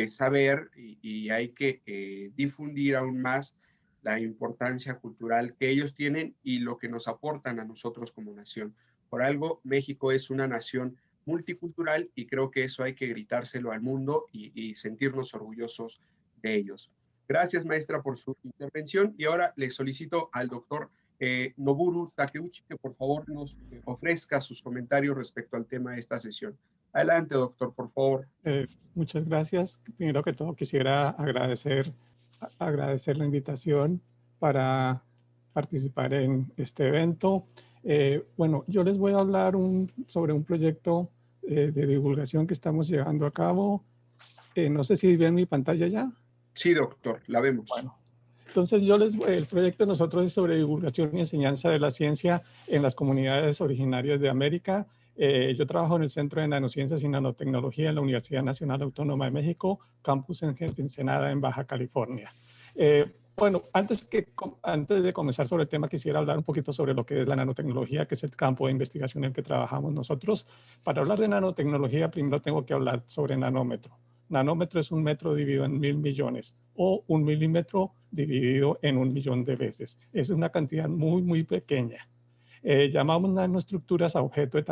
saber y hay que difundir aún más la importancia cultural que ellos tienen y lo que nos aportan a nosotros como nación. Por algo, México es una nación multicultural y creo que eso hay que gritárselo al mundo y sentirnos orgullosos de ellos. Gracias, maestra, por su intervención. Y ahora le solicito al doctor Noburu Takeuchi que por favor nos ofrezca sus comentarios respecto al tema de esta sesión. Adelante, doctor, por favor. Muchas gracias. Primero que todo quisiera agradecer la invitación para participar en este evento. Bueno, yo les voy a hablar sobre un proyecto de divulgación que estamos llevando a cabo. No sé si ven mi pantalla ya. Sí, doctor, la vemos. Bueno, entonces el proyecto de nosotros es sobre divulgación y enseñanza de la ciencia en las comunidades originarias de América. Yo trabajo en el Centro de Nanociencias y Nanotecnología en la Universidad Nacional Autónoma de México, campus en Ensenada, en Baja California. Bueno, antes de comenzar sobre el tema, quisiera hablar un poquito sobre lo que es la nanotecnología, que es el campo de investigación en el que trabajamos nosotros. Para hablar de nanotecnología, primero tengo que hablar sobre nanómetro. Nanómetro es un metro dividido en 1000 millones o un milímetro dividido en 1 millón de veces. Es una cantidad muy, muy pequeña. Llamamos nanoestructuras a objetos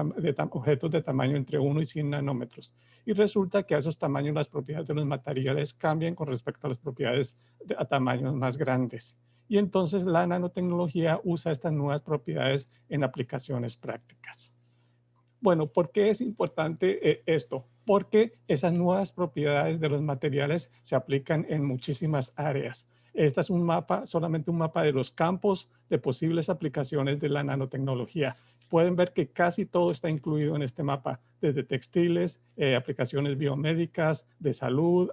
de tamaño entre 1 y 100 nanómetros. Y resulta que a esos tamaños las propiedades de los materiales cambian con respecto a las propiedades a tamaños más grandes. Y entonces la nanotecnología usa estas nuevas propiedades en aplicaciones prácticas. Bueno, ¿por qué es importante esto? Porque esas nuevas propiedades de los materiales se aplican en muchísimas áreas. Este es un mapa, solamente un mapa de los campos de posibles aplicaciones de la nanotecnología. Pueden ver que casi todo está incluido en este mapa, desde textiles, aplicaciones biomédicas, de salud,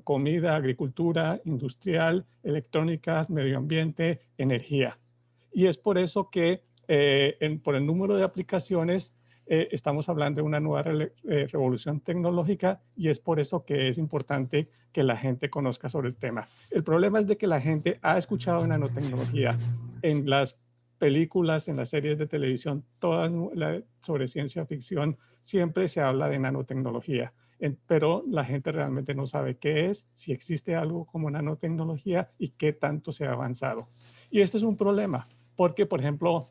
comida, agricultura, industrial, electrónicas, medio ambiente, energía. Y es por eso que por el número de aplicaciones estamos hablando de una nueva revolución tecnológica y es por eso que es importante que la gente conozca sobre el tema. El problema es de que la gente ha escuchado de nanotecnología en las películas, en las series de televisión, todas sobre ciencia ficción, siempre se habla de nanotecnología, pero la gente realmente no sabe qué es, si existe algo como nanotecnología y qué tanto se ha avanzado. Y esto es un problema, porque, por ejemplo,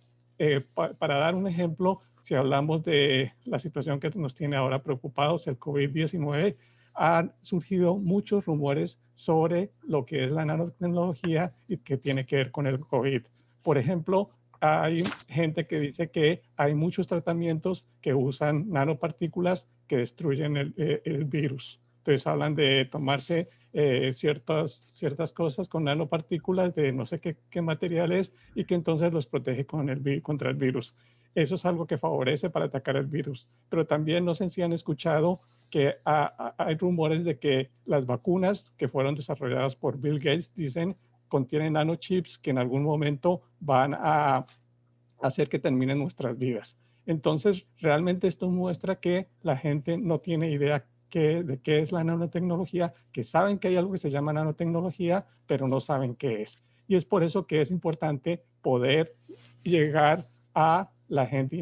para dar un ejemplo, si hablamos de la situación que nos tiene ahora preocupados, el COVID-19, han surgido muchos rumores sobre lo que es la nanotecnología y que tiene que ver con el COVID. Por ejemplo, hay gente que dice que hay muchos tratamientos que usan nanopartículas que destruyen el virus. Entonces hablan de tomarse ciertas cosas con nanopartículas de no sé qué materiales y que entonces los protege contra el virus. Eso es algo que favorece para atacar el virus. Pero también no sé si han escuchado que hay rumores de que las vacunas que fueron desarrolladas por Bill Gates, dicen, contienen nanochips que en algún momento van a hacer que terminen nuestras vidas. Entonces, realmente esto muestra que la gente no tiene idea de qué es la nanotecnología, que saben que hay algo que se llama nanotecnología, pero no saben qué es. Y es por eso que es importante poder llegar a la gente y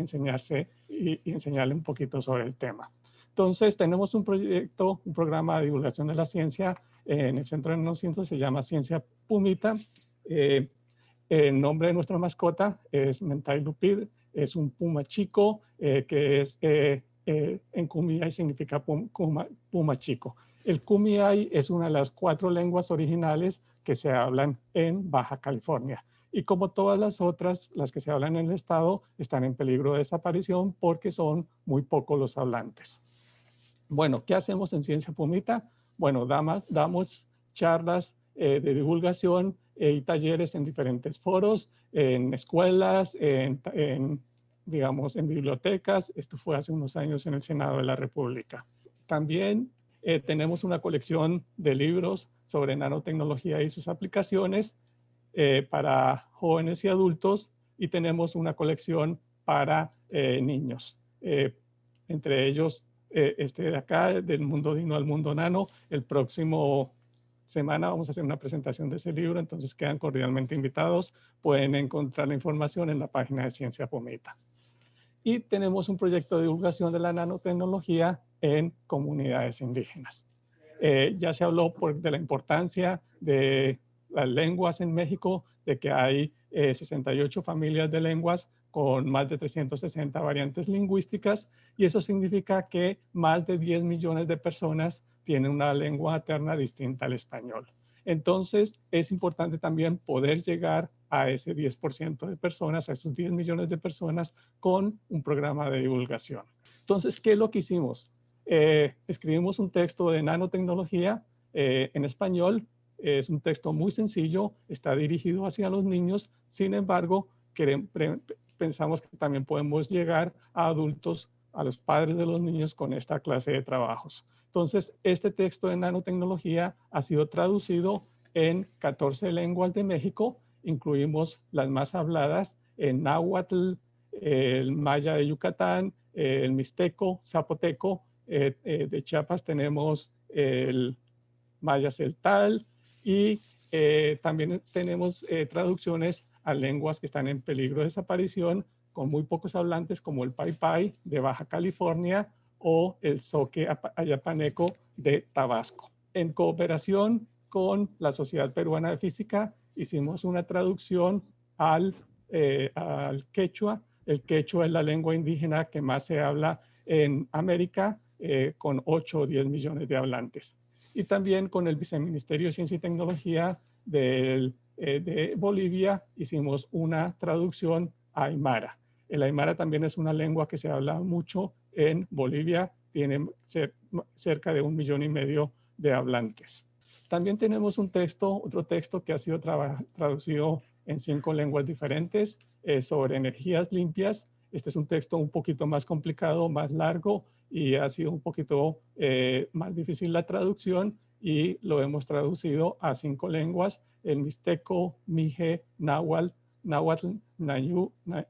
enseñarle un poquito sobre el tema. Entonces, tenemos un proyecto, un programa de divulgación de la ciencia en el Centro de Nanociencias, se llama Ciencia Pumita. El nombre de nuestra mascota es Mentai Lupid, es un puma chico que es en Kumeyaay significa puma chico. El Kumeyaay es una de las 4 lenguas originales que se hablan en Baja California. Y como todas las otras, las que se hablan en el estado, están en peligro de desaparición porque son muy pocos los hablantes. Bueno, ¿qué hacemos en Ciencia Pumita? Bueno, damos charlas de divulgación y talleres en diferentes foros, en escuelas, digamos, en bibliotecas. Esto fue hace unos años en el Senado de la República. También tenemos una colección de libros sobre nanotecnología y sus aplicaciones para jóvenes y adultos, y tenemos una colección para niños. Entre ellos, este de acá, del mundo Dino al mundo nano. El próximo semana vamos a hacer una presentación de ese libro, entonces quedan cordialmente invitados. Pueden encontrar la información en la página de Ciencia Pumita. Y tenemos un proyecto de divulgación de la nanotecnología en comunidades indígenas. Ya se habló de la importancia de las lenguas en México, de que hay 68 familias de lenguas con más de 360 variantes lingüísticas, y eso significa que más de 10 millones de personas tienen una lengua materna distinta al español. Entonces, es importante también poder llegar a ese 10% de personas, a esos 10 millones de personas, con un programa de divulgación. Entonces, ¿qué es lo que hicimos? Escribimos un texto de nanotecnología en español. Es un texto muy sencillo, está dirigido hacia los niños. Sin embargo, pensamos que también podemos llegar a adultos, a los padres de los niños con esta clase de trabajos. Entonces, este texto de nanotecnología ha sido traducido en 14 lenguas de México. Incluimos las más habladas en náhuatl, el maya de Yucatán, el mixteco, zapoteco. De Chiapas tenemos el maya celtal, y también tenemos traducciones a lenguas que están en peligro de desaparición con muy pocos hablantes, como el paypay de Baja California o el zoque ayapaneco de Tabasco. En cooperación con la Sociedad Peruana de Física, hicimos una traducción al quechua. El quechua es la lengua indígena que más se habla en América, con 8 o 10 millones de hablantes. Y también con el Viceministerio de Ciencia y Tecnología de Bolivia hicimos una traducción a aymara. El aymara también es una lengua que se habla mucho en Bolivia, tiene cerca de 1,5 millones de hablantes. También tenemos otro texto que ha sido traducido en 5 lenguas diferentes sobre energías limpias. Este es un texto un poquito más complicado, más largo, y ha sido un poquito más difícil la traducción, y lo hemos traducido a 5 lenguas: el mixteco, mije, náhuatl,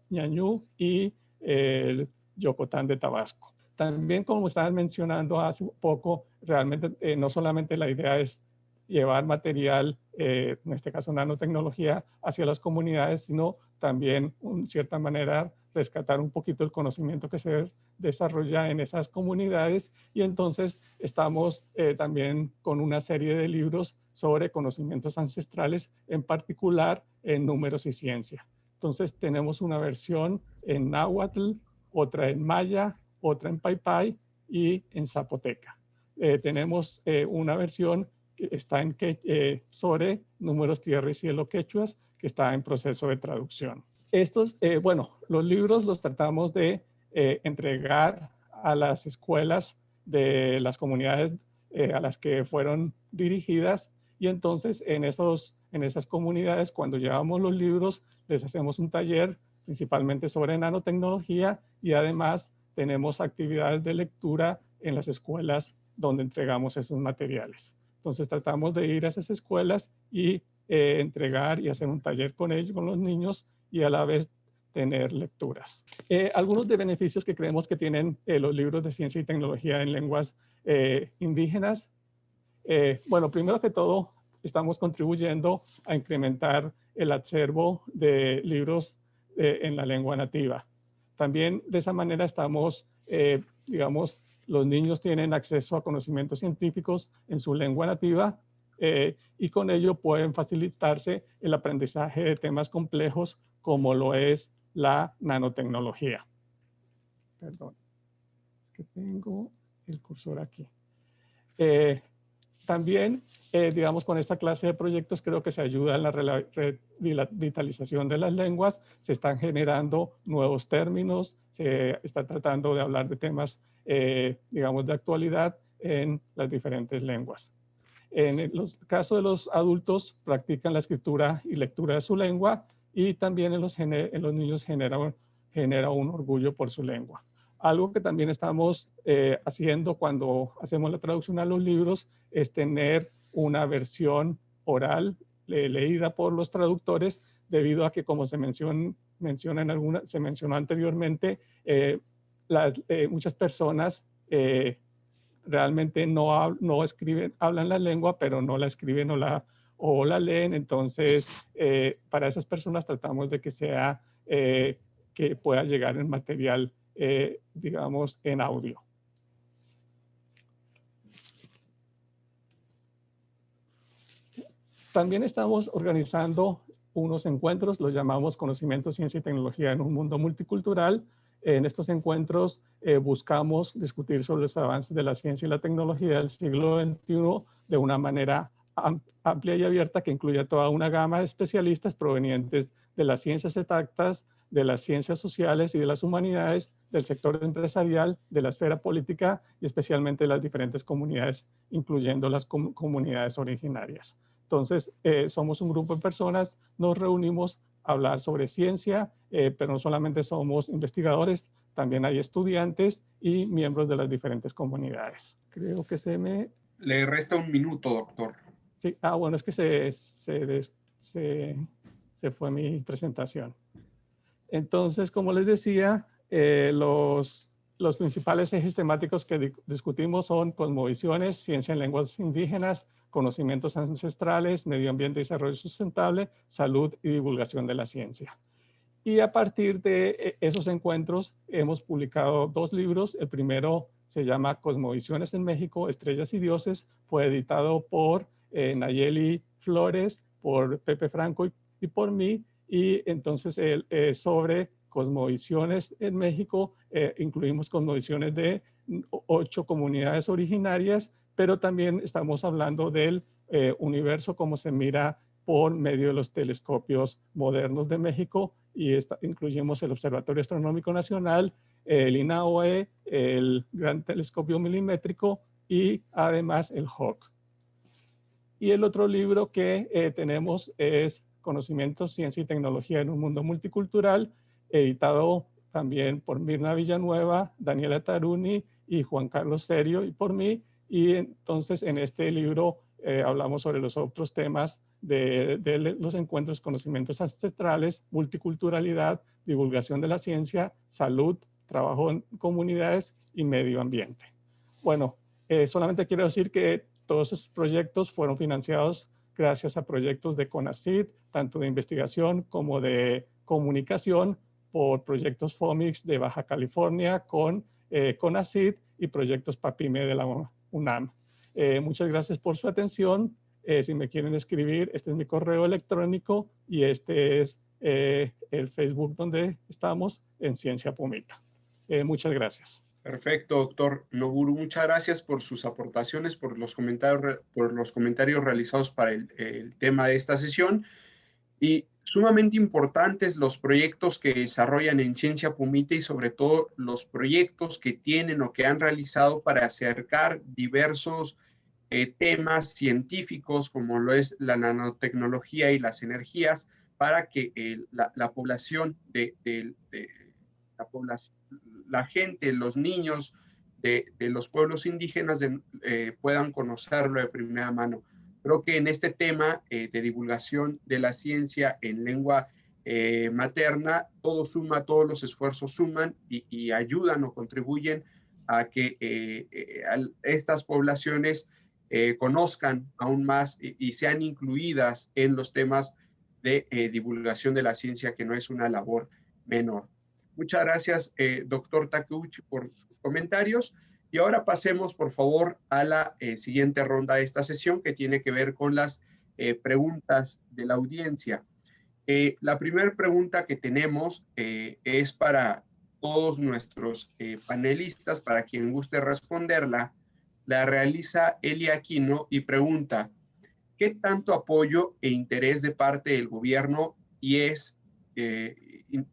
ñañú y el Yocotán de Tabasco. También, como estaban mencionando hace poco, realmente no solamente la idea es llevar material, en este caso nanotecnología, hacia las comunidades, sino también, en cierta manera, rescatar un poquito el conocimiento que se desarrolla en esas comunidades. Y entonces estamos también con una serie de libros sobre conocimientos ancestrales, en particular en números y ciencia. Entonces tenemos una versión en náhuatl, otra en maya, otra en paypay y en zapoteca. Tenemos una versión que está sobre números, tierra y cielo quechuas, que está en proceso de traducción. Estos, bueno, los libros los tratamos de entregar a las escuelas de las comunidades a las que fueron dirigidas, y entonces en esas comunidades, cuando llevamos los libros, les hacemos un taller principalmente sobre nanotecnología, y además tenemos actividades de lectura en las escuelas donde entregamos esos materiales. Entonces tratamos de ir a esas escuelas y entregar y hacer un taller con ellos, con los niños, y a la vez tener lecturas. Algunos de beneficios que creemos que tienen los libros de ciencia y tecnología en lenguas indígenas. Bueno, primero que todo, estamos contribuyendo a incrementar el acervo de libros en la lengua nativa. También de esa manera estamos, digamos, los niños tienen acceso a conocimientos científicos en su lengua nativa, y con ello pueden facilitarse el aprendizaje de temas complejos como lo es la nanotecnología. Perdón, es que tengo el cursor aquí. También, digamos, con esta clase de proyectos creo que se ayuda en la revitalización de las lenguas. Se están generando nuevos términos, se está tratando de hablar de temas, digamos, de actualidad en las diferentes lenguas. En el caso de los adultos, practican la escritura y lectura de su lengua, y también en los niños genera un orgullo por su lengua. Algo que también estamos haciendo cuando hacemos la traducción a los libros es tener una versión oral leída por los traductores, debido a que, como se mencionó anteriormente, muchas personas realmente no escriben, hablan la lengua, pero no la escriben o la leen. Entonces, para esas personas tratamos de que sea, que pueda llegar en material, digamos, en audio. También estamos organizando unos encuentros, los llamamos Conocimiento, Ciencia y Tecnología en un Mundo Multicultural. En estos encuentros buscamos discutir sobre los avances de la ciencia y la tecnología del siglo XXI de una manera amplia y abierta, que incluya toda una gama de especialistas provenientes de las ciencias exactas, de las ciencias sociales y de las humanidades, del sector empresarial, de la esfera política y especialmente de las diferentes comunidades, incluyendo las comunidades originarias. Entonces, somos un grupo de personas, nos reunimos a hablar sobre ciencia, pero no solamente somos investigadores, también hay estudiantes y miembros de las diferentes comunidades. Creo que Le resta un minuto, doctor. Sí, bueno, es que se fue mi presentación. Entonces, como les decía, los principales ejes temáticos que discutimos son cosmovisiones, ciencia en lenguas indígenas, conocimientos ancestrales, medio ambiente y desarrollo sustentable, salud y divulgación de la ciencia. Y a partir de esos encuentros hemos publicado 2 libros. El primero se llama Cosmovisiones en México, Estrellas y Dioses. Fue editado por Nayeli Flores, por Pepe Franco y por mí. Y entonces sobre cosmovisiones en México, incluimos cosmovisiones de 8 comunidades originarias, pero también estamos hablando del universo como se mira por medio de los telescopios modernos de México, y incluimos el Observatorio Astronómico Nacional, el INAOE, el Gran Telescopio Milimétrico y además el HOC. Y el otro libro que tenemos es Conocimientos, Ciencia y Tecnología en un Mundo Multicultural, editado también por Mirna Villanueva, Daniela Taruni y Juan Carlos Serio y por mí. Y entonces en este libro hablamos sobre los otros temas de los encuentros, conocimientos ancestrales, multiculturalidad, divulgación de la ciencia, salud, trabajo en comunidades y medio ambiente. Bueno, solamente quiero decir que todos esos proyectos fueron financiados gracias a proyectos de CONACYT, tanto de investigación como de comunicación, por proyectos FOMIX de Baja California con CONACYT y proyectos PAPIME de la UNAM. Muchas gracias por su atención. Si me quieren escribir, este es mi correo electrónico y este es el Facebook donde estamos, en Ciencia Pumita. Muchas gracias. Perfecto, doctor Noburu. Muchas gracias por sus aportaciones, por los comentarios realizados para el tema de esta sesión. Y sumamente importantes los proyectos que desarrollan en Ciencia Pumita y sobre todo los proyectos que tienen o que han realizado para acercar diversos temas científicos como lo es la nanotecnología y las energías para que la población la gente, los niños de los pueblos indígenas puedan conocerlo de primera mano. Creo que en este tema de divulgación de la ciencia en lengua materna, todo suma, todos los esfuerzos suman y ayudan o contribuyen a que estas poblaciones conozcan aún más y sean incluidas en los temas de divulgación de la ciencia, que no es una labor menor. Muchas gracias, doctor Takeuchi, por sus comentarios. Y ahora pasemos, por favor, a la siguiente ronda de esta sesión, que tiene que ver con las preguntas de la audiencia. La primera pregunta que tenemos es para todos nuestros panelistas, para quien guste responderla. La realiza Elia Aquino y pregunta: ¿qué tanto apoyo e interés de parte del gobierno y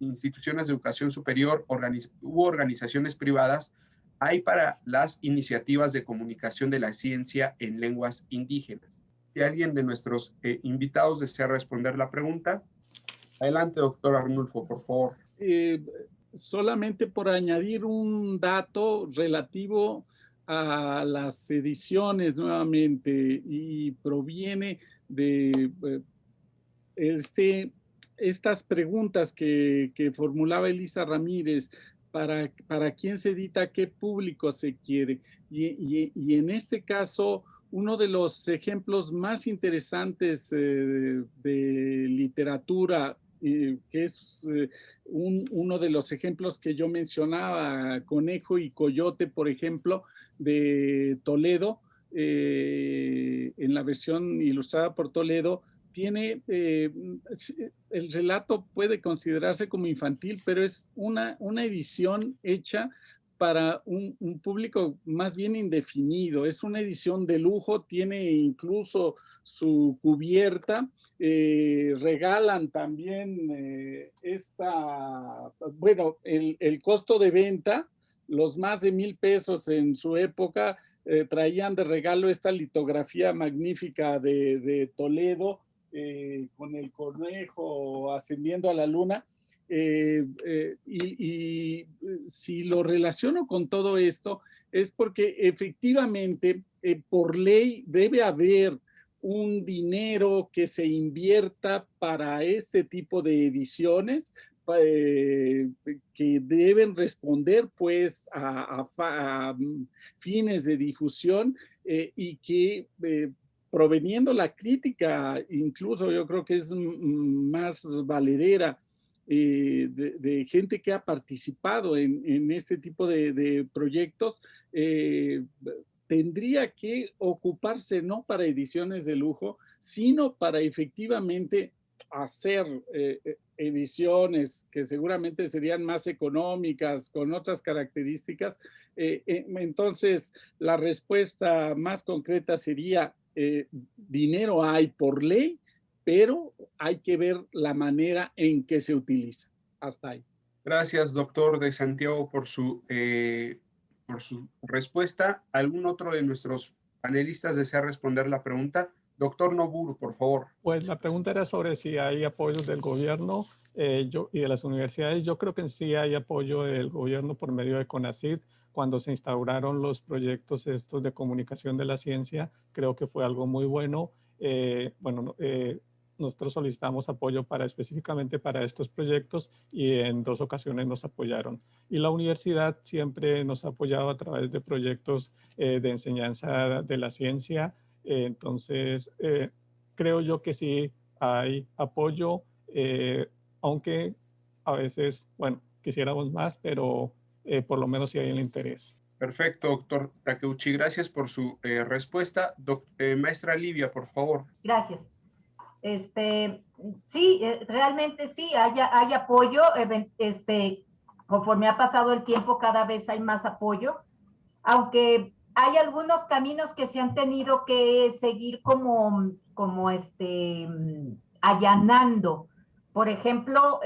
instituciones de educación superior u organizaciones privadas hay para las iniciativas de comunicación de la ciencia en lenguas indígenas? Si alguien de nuestros invitados desea responder la pregunta, adelante, doctor Arnulfo, por favor. Solamente por añadir un dato relativo a las ediciones nuevamente, y proviene de estas preguntas que formulaba Elisa Ramírez: ¿para quién se edita? ¿Qué público se quiere? Y en este caso, uno de los ejemplos más interesantes de literatura, que es uno de los ejemplos que yo mencionaba, Conejo y Coyote, por ejemplo, de Toledo, en la versión ilustrada por Toledo, tiene, el relato puede considerarse como infantil, pero es una edición hecha para un público más bien indefinido. Es una edición de lujo, tiene incluso su cubierta. Regalan también el costo de venta, los más de 1,000 pesos en su época, traían de regalo esta litografía magnífica de Toledo, con el conejo ascendiendo a la luna. Y si lo relaciono con todo esto, es porque efectivamente por ley debe haber un dinero que se invierta para este tipo de ediciones, que deben responder pues a fines de difusión, y que proveniendo la crítica, incluso yo creo que es más valedera, de gente que ha participado en este tipo de proyectos, tendría que ocuparse no para ediciones de lujo, sino para efectivamente hacer ediciones que seguramente serían más económicas, con otras características. Entonces, la respuesta más concreta sería: dinero hay por ley, pero hay que ver la manera en que se utiliza. Hasta ahí. Gracias, doctor de Santiago, por su respuesta. ¿Algún otro de nuestros panelistas desea responder la pregunta? Doctor Noburu, por favor. Pues la pregunta era sobre si hay apoyos del gobierno y de las universidades. Yo creo que sí hay apoyo del gobierno por medio de CONACYT. Cuando se instauraron los proyectos estos de comunicación de la ciencia, creo que fue algo muy bueno. nosotros solicitamos apoyo específicamente para estos proyectos y en 2 ocasiones nos apoyaron. Y la universidad siempre nos ha apoyado a través de proyectos de enseñanza de la ciencia. Entonces, creo yo que sí hay apoyo, aunque a veces, bueno, quisiéramos más, pero por lo menos sí hay el interés. Perfecto, doctor Takeuchi. Gracias por su respuesta. Maestra Livia, por favor. Gracias. Sí, realmente sí, hay apoyo. Conforme ha pasado el tiempo, cada vez hay más apoyo, aunque hay algunos caminos que se han tenido que seguir como allanando. Por ejemplo,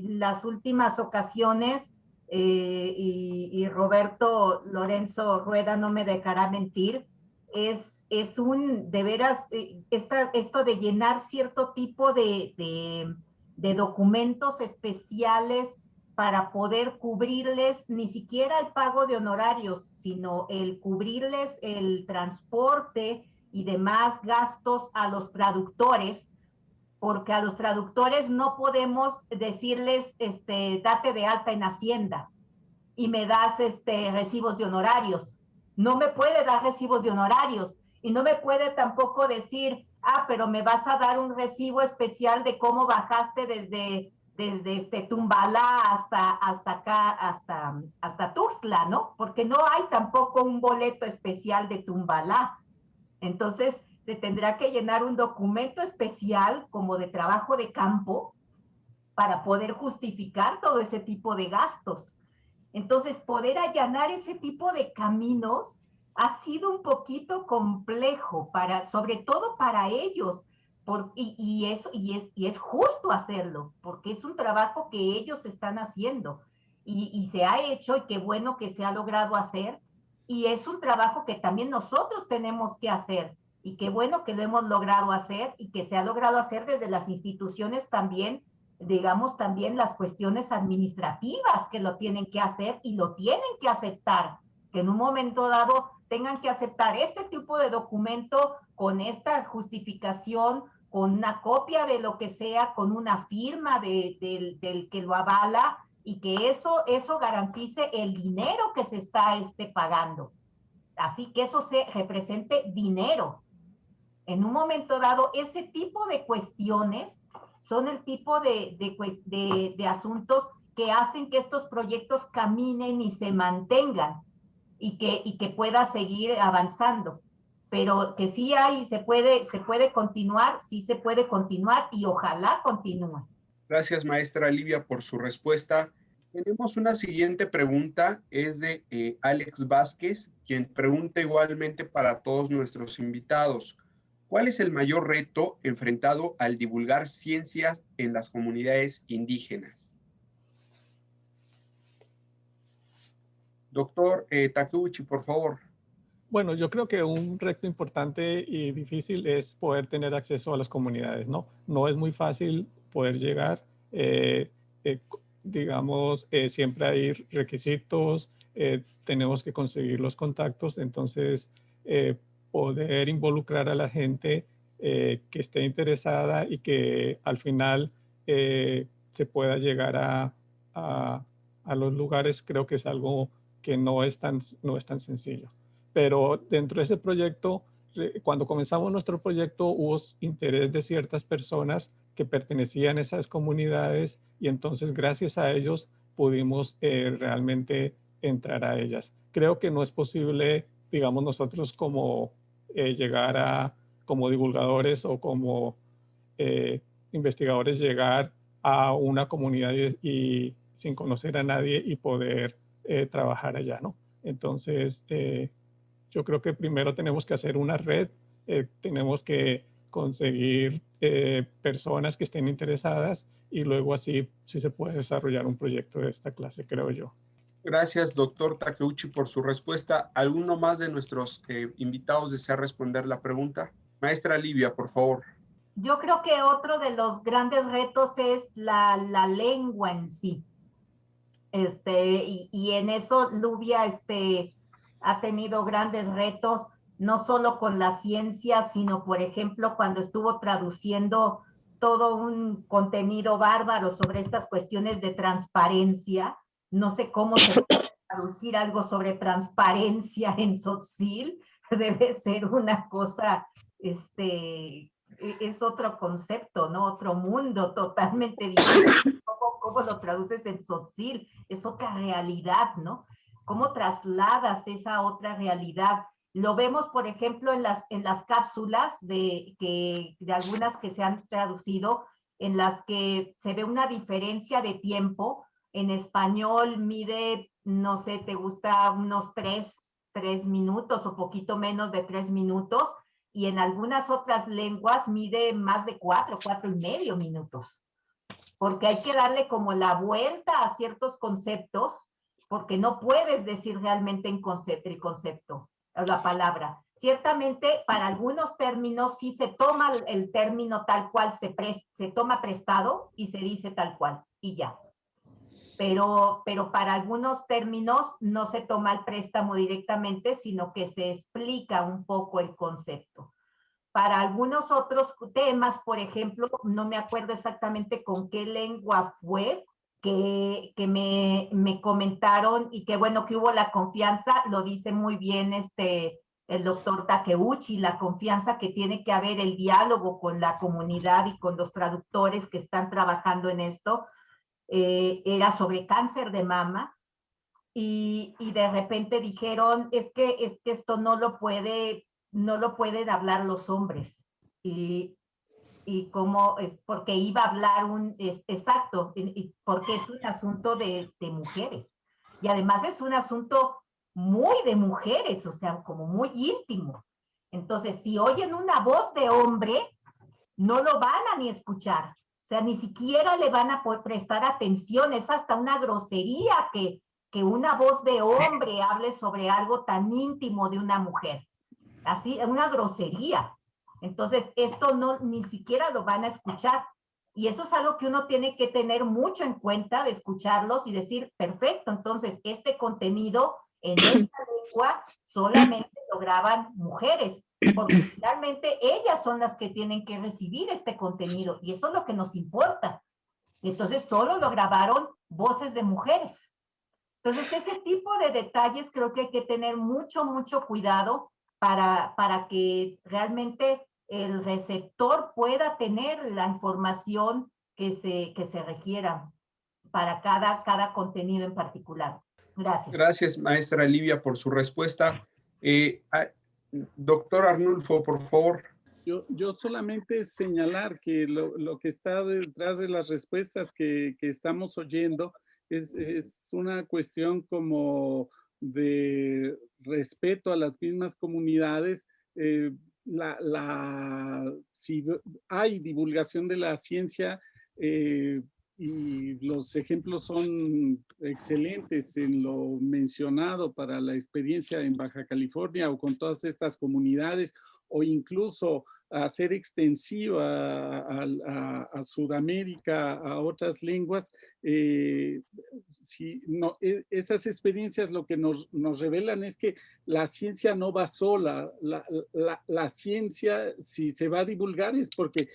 las últimas ocasiones, y Roberto Lorenzo Rueda no me dejará mentir, es de veras, esto de llenar cierto tipo de documentos especiales para poder cubrirles ni siquiera el pago de honorarios, sino el cubrirles el transporte y demás gastos a los traductores, porque a los traductores no podemos decirles, date de alta en Hacienda y me das recibos de honorarios. No me puede dar recibos de honorarios y no me puede tampoco decir, pero me vas a dar un recibo especial de cómo bajaste desde Tumbala hasta acá, hasta Tuxtla, ¿no? Porque no hay tampoco un boleto especial de Tumbala. Entonces, se tendrá que llenar un documento especial como de trabajo de campo para poder justificar todo ese tipo de gastos. Entonces, poder allanar ese tipo de caminos ha sido un poquito complejo, sobre todo para ellos, y es justo hacerlo, porque es un trabajo que ellos están haciendo, y se ha hecho, y qué bueno que se ha logrado hacer, y es un trabajo que también nosotros tenemos que hacer, y qué bueno que lo hemos logrado hacer, y que se ha logrado hacer desde las instituciones también, digamos, también las cuestiones administrativas que lo tienen que hacer y lo tienen que aceptar, que en un momento dado tengan que aceptar este tipo de documento con esta justificación, con una copia de lo que sea, con una firma del que lo avala, y que eso garantice el dinero que se está pagando. Así que eso se represente dinero. En un momento dado, ese tipo de cuestiones son el tipo de asuntos que hacen que estos proyectos caminen y se mantengan y que pueda seguir avanzando. Pero que sí se puede continuar, sí se puede continuar y ojalá continúe. Gracias, maestra Livia, por su respuesta. Tenemos una siguiente pregunta, es de Alex Vázquez, quien pregunta igualmente para todos nuestros invitados. ¿Cuál es el mayor reto enfrentado al divulgar ciencias en las comunidades indígenas? Doctor Takeuchi, por favor. Bueno, yo creo que un reto importante y difícil es poder tener acceso a las comunidades, ¿no? No es muy fácil poder llegar, digamos, siempre hay requisitos, tenemos que conseguir los contactos, entonces poder involucrar a la gente que esté interesada y que al final se pueda llegar a los lugares, creo que es algo que no es tan sencillo. Pero dentro de ese proyecto, cuando comenzamos nuestro proyecto, hubo interés de ciertas personas que pertenecían a esas comunidades y entonces gracias a ellos pudimos realmente entrar a ellas. Creo que no es posible, digamos, nosotros como llegar como divulgadores o como investigadores, llegar a una comunidad y sin conocer a nadie y poder trabajar allá, ¿no? Entonces, yo creo que primero tenemos que hacer una red, tenemos que conseguir personas que estén interesadas y luego así sí se puede desarrollar un proyecto de esta clase, creo yo. Gracias, doctor Takeuchi, por su respuesta. ¿Alguno más de nuestros invitados desea responder la pregunta? Maestra Livia, por favor. Yo creo que otro de los grandes retos es la lengua en sí. Y en eso Livia ha tenido grandes retos, no solo con la ciencia, sino, por ejemplo, cuando estuvo traduciendo todo un contenido bárbaro sobre estas cuestiones de transparencia. No sé cómo se puede traducir algo sobre transparencia en Tzotzil. Debe ser una cosa, es otro concepto, ¿no? Otro mundo totalmente diferente. ¿Cómo lo traduces en Tzotzil? Es otra realidad, ¿no? ¿Cómo trasladas esa otra realidad? Lo vemos, por ejemplo, en las cápsulas de algunas que se han traducido, en las que se ve una diferencia de tiempo. En español mide, no sé, te gusta unos 3 minutos o poquito menos de 3 minutos, y en algunas otras lenguas mide más de 4 y medio minutos, porque hay que darle como la vuelta a ciertos conceptos, porque no puedes decir realmente el concepto, la palabra. Ciertamente, para algunos términos sí se toma el término tal cual, se toma prestado y se dice tal cual, y ya. Pero para algunos términos no se toma el préstamo directamente, sino que se explica un poco el concepto. Para algunos otros temas, por ejemplo, no me acuerdo exactamente con qué lengua fue, que me comentaron, y que bueno, que hubo la confianza, lo dice muy bien el doctor Takeuchi, la confianza que tiene que haber, el diálogo con la comunidad y con los traductores que están trabajando en esto. Era sobre cáncer de mama, y de repente dijeron, es que esto no lo pueden hablar los hombres. Y cómo es, porque iba a hablar exacto, porque es un asunto de mujeres. Y además es un asunto muy de mujeres, o sea, como muy íntimo. Entonces, si oyen una voz de hombre, no lo van a ni escuchar. O sea, ni siquiera le van a poder prestar atención. Es hasta una grosería que una voz de hombre hable sobre algo tan íntimo de una mujer. Así, es una grosería. Entonces, esto no, ni siquiera lo van a escuchar. Y eso es algo que uno tiene que tener mucho en cuenta, de escucharlos y decir, perfecto, entonces este contenido en esta lengua solamente lo graban mujeres, porque finalmente ellas son las que tienen que recibir este contenido, y eso es lo que nos importa. Entonces, solo lo grabaron voces de mujeres. Entonces, ese tipo de detalles creo que hay que tener mucho, mucho cuidado para que realmente el receptor pueda tener la información que se requiera para cada contenido en particular. Gracias. Gracias, maestra Livia, por su respuesta. Doctor Arnulfo, por favor. Yo solamente señalar que lo que está detrás de las respuestas que estamos oyendo es una cuestión como de respeto a las mismas comunidades. Si hay divulgación de la ciencia, y los ejemplos son excelentes en lo mencionado para la experiencia en Baja California o con todas estas comunidades, o incluso hacer extensiva a Sudamérica, a otras lenguas. Esas experiencias lo que nos revelan es que la ciencia no va sola. La ciencia, si se va a divulgar, es porque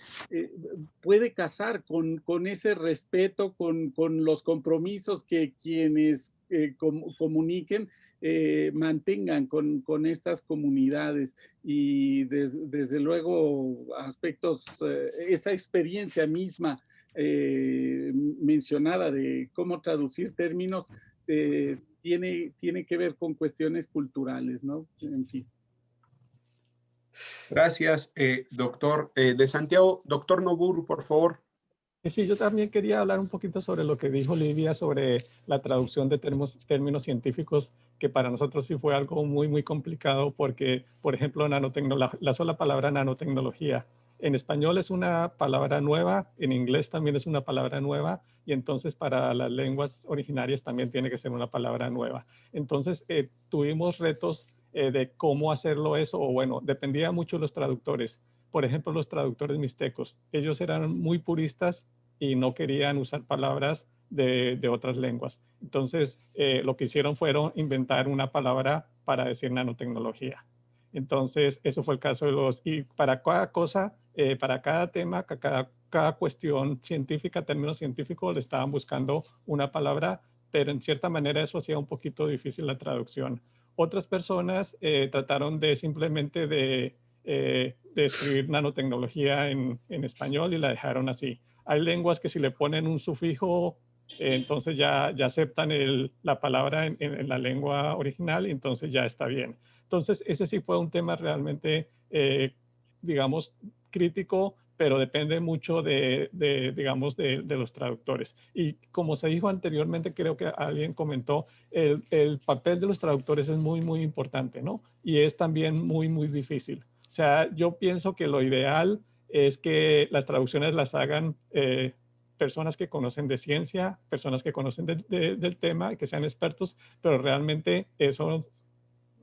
puede casar con ese respeto, con los compromisos que quienes comuniquen mantengan con estas comunidades, y desde luego aspectos, esa experiencia misma mencionada de cómo traducir términos, tiene que ver con cuestiones culturales, ¿no? En fin. Gracias, doctor. De Santiago, doctor Noburu, por favor. Sí, yo también quería hablar un poquito sobre lo que dijo Livia sobre la traducción de términos científicos, que para nosotros sí fue algo muy, muy complicado porque, por ejemplo, la sola palabra nanotecnología en español es una palabra nueva, en inglés también es una palabra nueva, y entonces para las lenguas originarias también tiene que ser una palabra nueva. Entonces tuvimos retos de cómo hacerlo eso, o bueno, dependía mucho de los traductores. Por ejemplo, los traductores mixtecos, ellos eran muy puristas y no querían usar palabras de otras lenguas. Entonces, lo que hicieron fueron inventar una palabra para decir nanotecnología. Entonces, eso fue el caso de y para cada cosa para cada tema, cada cuestión científica, término científico, le estaban buscando una palabra, pero en cierta manera eso hacía un poquito difícil la traducción. Otras personas trataron de simplemente de escribir nanotecnología en español y la dejaron así. Hay lenguas que si le ponen un sufijo, entonces ya aceptan la palabra en la lengua original y entonces ya está bien. Entonces ese sí fue un tema realmente, digamos, crítico, pero depende mucho digamos, de los traductores. Y como se dijo anteriormente, creo que alguien comentó, el papel de los traductores es muy, muy importante, ¿no? Y es también muy, muy difícil. O sea, yo pienso que lo ideal es que las traducciones las hagan personas que conocen de ciencia, personas que conocen del tema, que sean expertos, pero realmente eso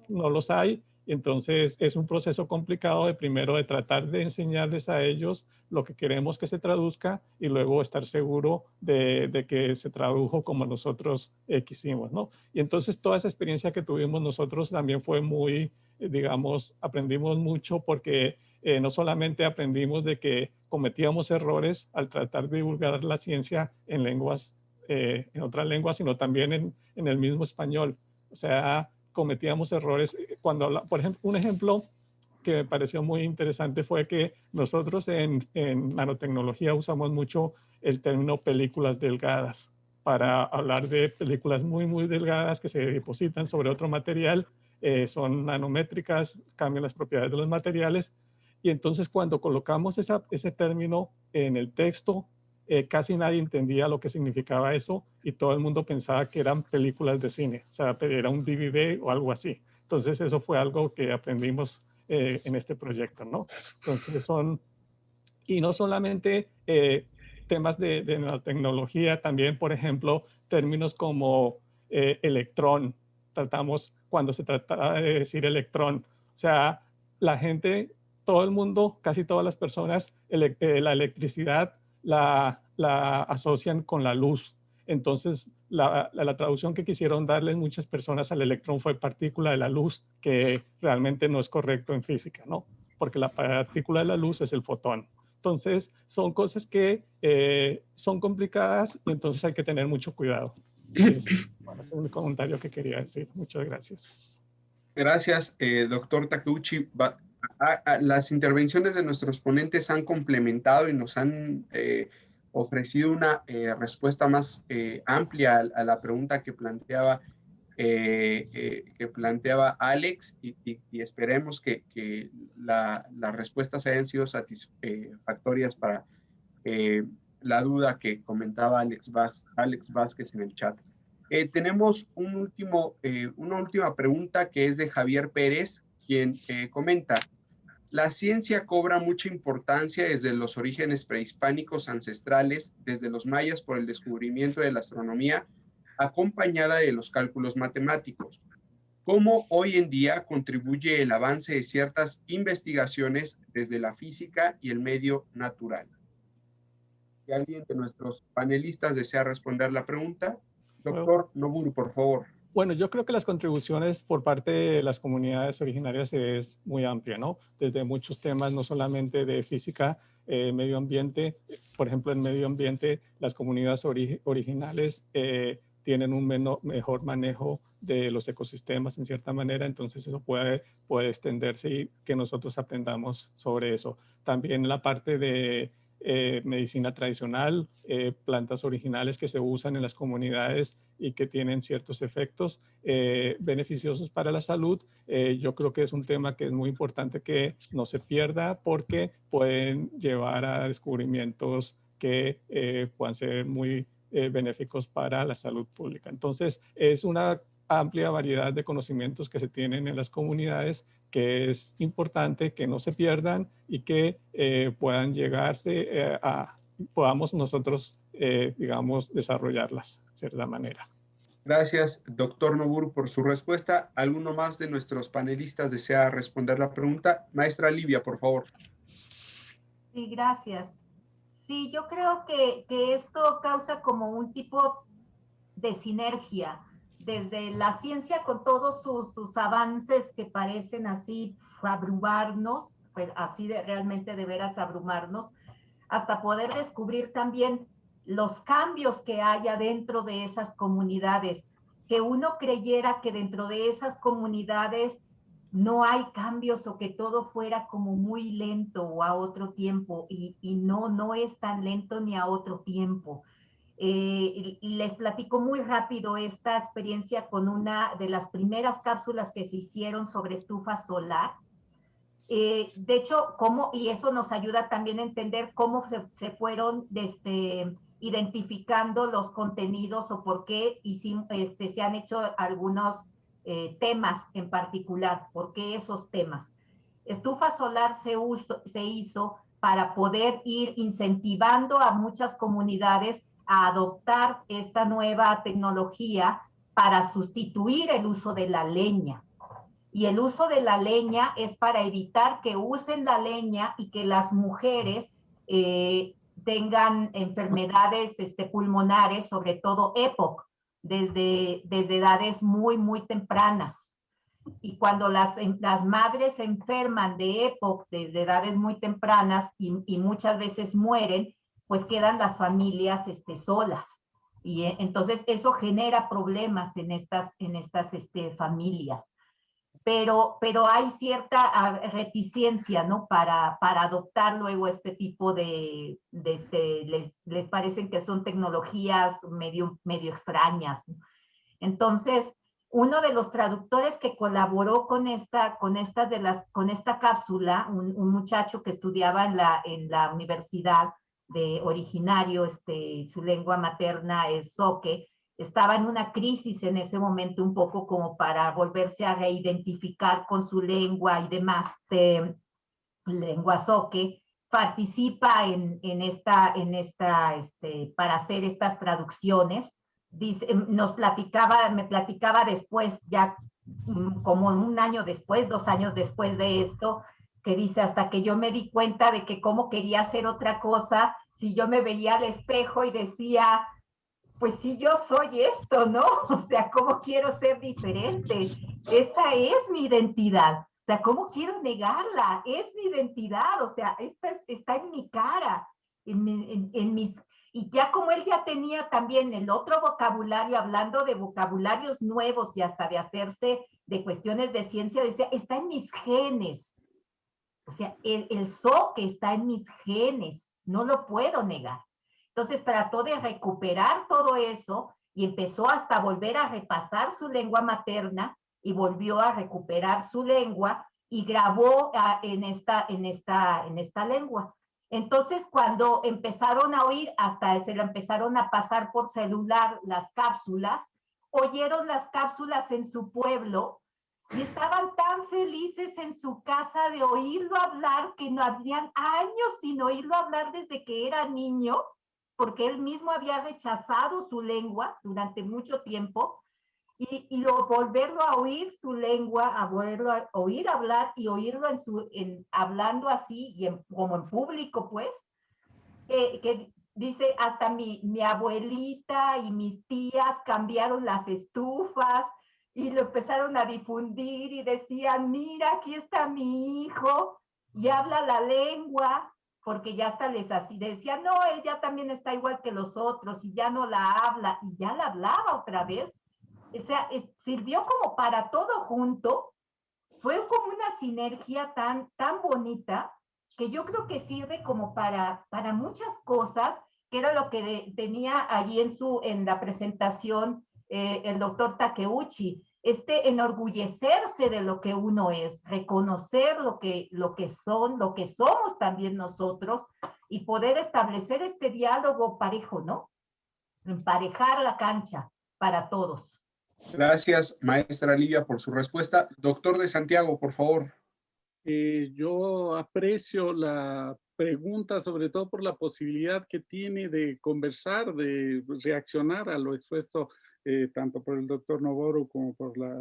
no los hay. Entonces es un proceso complicado de primero de tratar de enseñarles a ellos lo que queremos que se traduzca y luego estar seguro de que se tradujo como nosotros quisimos, ¿no? Y entonces toda esa experiencia que tuvimos nosotros también fue muy, digamos, aprendimos mucho porque no solamente aprendimos de que cometíamos errores al tratar de divulgar la ciencia en lenguas, en otras lenguas, sino también en el mismo español. O sea, cometíamos errores. Por ejemplo, un ejemplo que me pareció muy interesante fue que nosotros en nanotecnología usamos mucho el término películas delgadas para hablar de películas muy, muy delgadas que se depositan sobre otro material, son nanométricas, cambian las propiedades de los materiales. Y entonces cuando colocamos ese término en el texto, casi nadie entendía lo que significaba eso y todo el mundo pensaba que eran películas de cine, o sea, era un DVD o algo así. Entonces eso fue algo que aprendimos en este proyecto, ¿no? Entonces y no solamente temas de nanotecnología, también, por ejemplo, términos como electrón, tratamos cuando se trataba de decir electrón, o sea, la gente, todo el mundo, casi todas las personas, la electricidad la asocian con la luz. Entonces, la traducción que quisieron darle muchas personas al electrón fue partícula de la luz, que realmente no es correcto en física, ¿no? Porque la partícula de la luz es el fotón. Entonces, son cosas que son complicadas y entonces hay que tener mucho cuidado. Es un comentario que quería decir. Muchas gracias. Gracias, doctor Takeuchi. Las intervenciones de nuestros ponentes han complementado y nos han ofrecido una respuesta más amplia a la pregunta que planteaba Alex y esperemos que las respuestas hayan sido satisfactorias para la duda que comentaba Alex Vázquez en el chat. Tenemos una última pregunta que es de Javier Pérez, quien comenta: la ciencia cobra mucha importancia desde los orígenes prehispánicos ancestrales, desde los mayas por el descubrimiento de la astronomía, acompañada de los cálculos matemáticos. ¿Cómo hoy en día contribuye el avance de ciertas investigaciones desde la física y el medio natural? Si alguien de nuestros panelistas desea responder la pregunta, doctor Noburu, por favor. Bueno, yo creo que las contribuciones por parte de las comunidades originarias es muy amplia, ¿no? Desde muchos temas, no solamente de física, medio ambiente. Por ejemplo, en medio ambiente, las comunidades originales tienen un mejor manejo de los ecosistemas en cierta manera, entonces eso puede extenderse y que nosotros aprendamos sobre eso. También la parte de medicina tradicional, plantas originales que se usan en las comunidades y que tienen ciertos efectos beneficiosos para la salud. Yo creo que es un tema que es muy importante que no se pierda porque pueden llevar a descubrimientos que puedan ser muy benéficos para la salud pública. Entonces, es una amplia variedad de conocimientos que se tienen en las comunidades que es importante que no se pierdan y que puedan llegarse podamos nosotros, digamos, desarrollarlas de cierta manera. Gracias, doctor Noburu, por su respuesta. ¿Alguno más de nuestros panelistas desea responder la pregunta? Maestra Livia, por favor. Sí, gracias. Sí, yo creo que esto causa como un tipo de sinergia desde la ciencia con todos sus avances que parecen así abrumarnos, pues así realmente de veras abrumarnos, hasta poder descubrir también los cambios que haya dentro de esas comunidades, que uno creyera que dentro de esas comunidades no hay cambios o que todo fuera como muy lento o a otro tiempo, y no es tan lento ni a otro tiempo. Les platico muy rápido esta experiencia con una de las primeras cápsulas que se hicieron sobre estufa solar. De hecho, y eso nos ayuda también a entender cómo se fueron identificando los contenidos o por qué se han hecho algunos temas en particular, por qué esos temas. Estufa solar se hizo para poder ir incentivando a muchas comunidades a adoptar esta nueva tecnología para sustituir el uso de la leña. Y el uso de la leña es para evitar que usen la leña y que las mujeres tengan enfermedades pulmonares, sobre todo EPOC, desde edades muy, muy tempranas. Y cuando las madres se enferman de EPOC desde edades muy tempranas y muchas veces mueren, pues quedan las familias solas. Y entonces eso genera problemas en estas familias. Pero hay cierta reticencia, ¿no? Para adoptar luego este tipo les parecen que son tecnologías medio extrañas, ¿no? Entonces, uno de los traductores que colaboró con esta cápsula, un muchacho que estudiaba en la universidad originario, su lengua materna es zoque, estaba en una crisis en ese momento un poco como para volverse a reidentificar con su lengua y demás, lengua zoque, participa para hacer estas traducciones. Me platicaba después, ya como un año después, 2 años después de esto, que dice, hasta que yo me di cuenta de que cómo quería hacer otra cosa, si yo me veía al espejo y decía, pues sí, yo soy esto, ¿no? O sea, ¿cómo quiero ser diferente? Esta es mi identidad. O sea, ¿cómo quiero negarla? Es mi identidad, o sea, está en mi cara, y ya como él ya tenía también el otro vocabulario, hablando de vocabularios nuevos y hasta de hacerse de cuestiones de ciencia, decía, está en mis genes. O sea, el que está en mis genes, no lo puedo negar. Entonces trató de recuperar todo eso y empezó hasta volver a repasar su lengua materna y volvió a recuperar su lengua y grabó en esta lengua. Entonces, cuando empezaron a oír, hasta se lo empezaron a pasar por celular las cápsulas, oyeron las cápsulas en su pueblo y estaban tan felices en su casa de oírlo hablar que no habían años sin oírlo hablar desde que era niño, porque él mismo había rechazado su lengua durante mucho tiempo, y volverlo a oír su lengua, a volverlo a oír hablar y oírlo hablando así, como en público, pues, que dice, hasta mi abuelita y mis tías cambiaron las estufas y lo empezaron a difundir y decían, mira, aquí está mi hijo y habla la lengua, porque ya hasta decían, no, él ya también está igual que los otros y ya no la habla, y ya la hablaba otra vez. O sea, sirvió como para todo junto, fue como una sinergia tan bonita, que yo creo que sirve como para muchas cosas, que era lo que tenía allí en la presentación el doctor Takeuchi, enorgullecerse de lo que uno es, reconocer lo que somos también nosotros, y poder establecer este diálogo parejo, ¿no? Emparejar la cancha para todos. Gracias, maestra Livia, por su respuesta. Doctor de Santiago, por favor. Yo aprecio la pregunta, sobre todo por la posibilidad que tiene de conversar, de reaccionar a lo expuesto tanto por el doctor Noboru como por la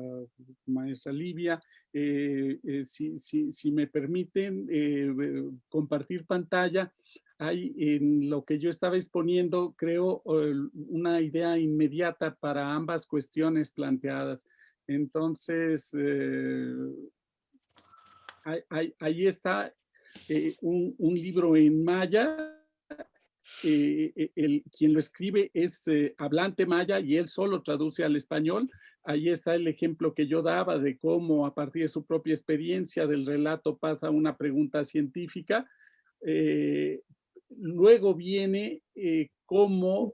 maestra Livia. Si me permiten compartir pantalla, hay en lo que yo estaba exponiendo, creo, una idea inmediata para ambas cuestiones planteadas. Entonces, ahí está un libro en maya. Quien lo escribe es hablante maya y él solo traduce al español. Ahí está el ejemplo que yo daba de cómo a partir de su propia experiencia del relato pasa a una pregunta científica. Luego viene cómo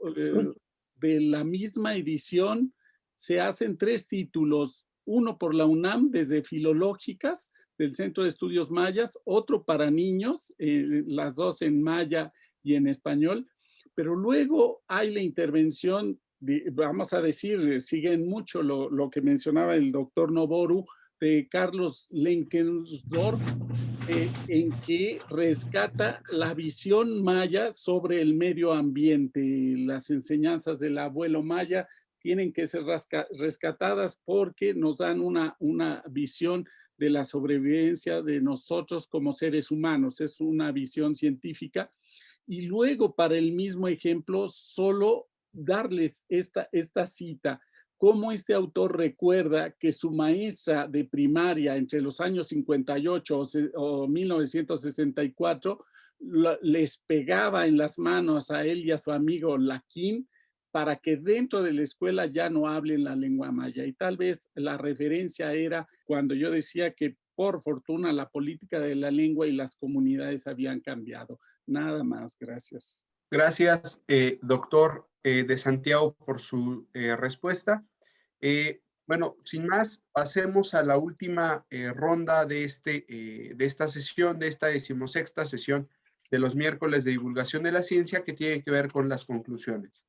de la misma edición se hacen 3 títulos, uno por la UNAM desde Filológicas del Centro de Estudios Mayas, otro para niños, las dos en maya y en español, pero luego hay la intervención, vamos a decir, siguen mucho lo que mencionaba el doctor Noboru, de Carlos Lenkensdorf, en que rescata la visión maya sobre el medio ambiente. Las enseñanzas del abuelo maya tienen que ser rescatadas porque nos dan una visión de la sobrevivencia de nosotros como seres humanos. Es una visión científica. Y luego, para el mismo ejemplo, solo darles esta cita, cómo este autor recuerda que su maestra de primaria entre los años 58 o 1964 les pegaba en las manos a él y a su amigo Laquín para que dentro de la escuela ya no hablen la lengua maya. Y tal vez la referencia era cuando yo decía que por fortuna la política de la lengua y las comunidades habían cambiado. Nada más, gracias. Gracias, doctor de Santiago, por su respuesta. Bueno, sin más, pasemos a la última ronda de esta sesión, de esta 16ª sesión de los miércoles de divulgación de la ciencia, que tiene que ver con las conclusiones.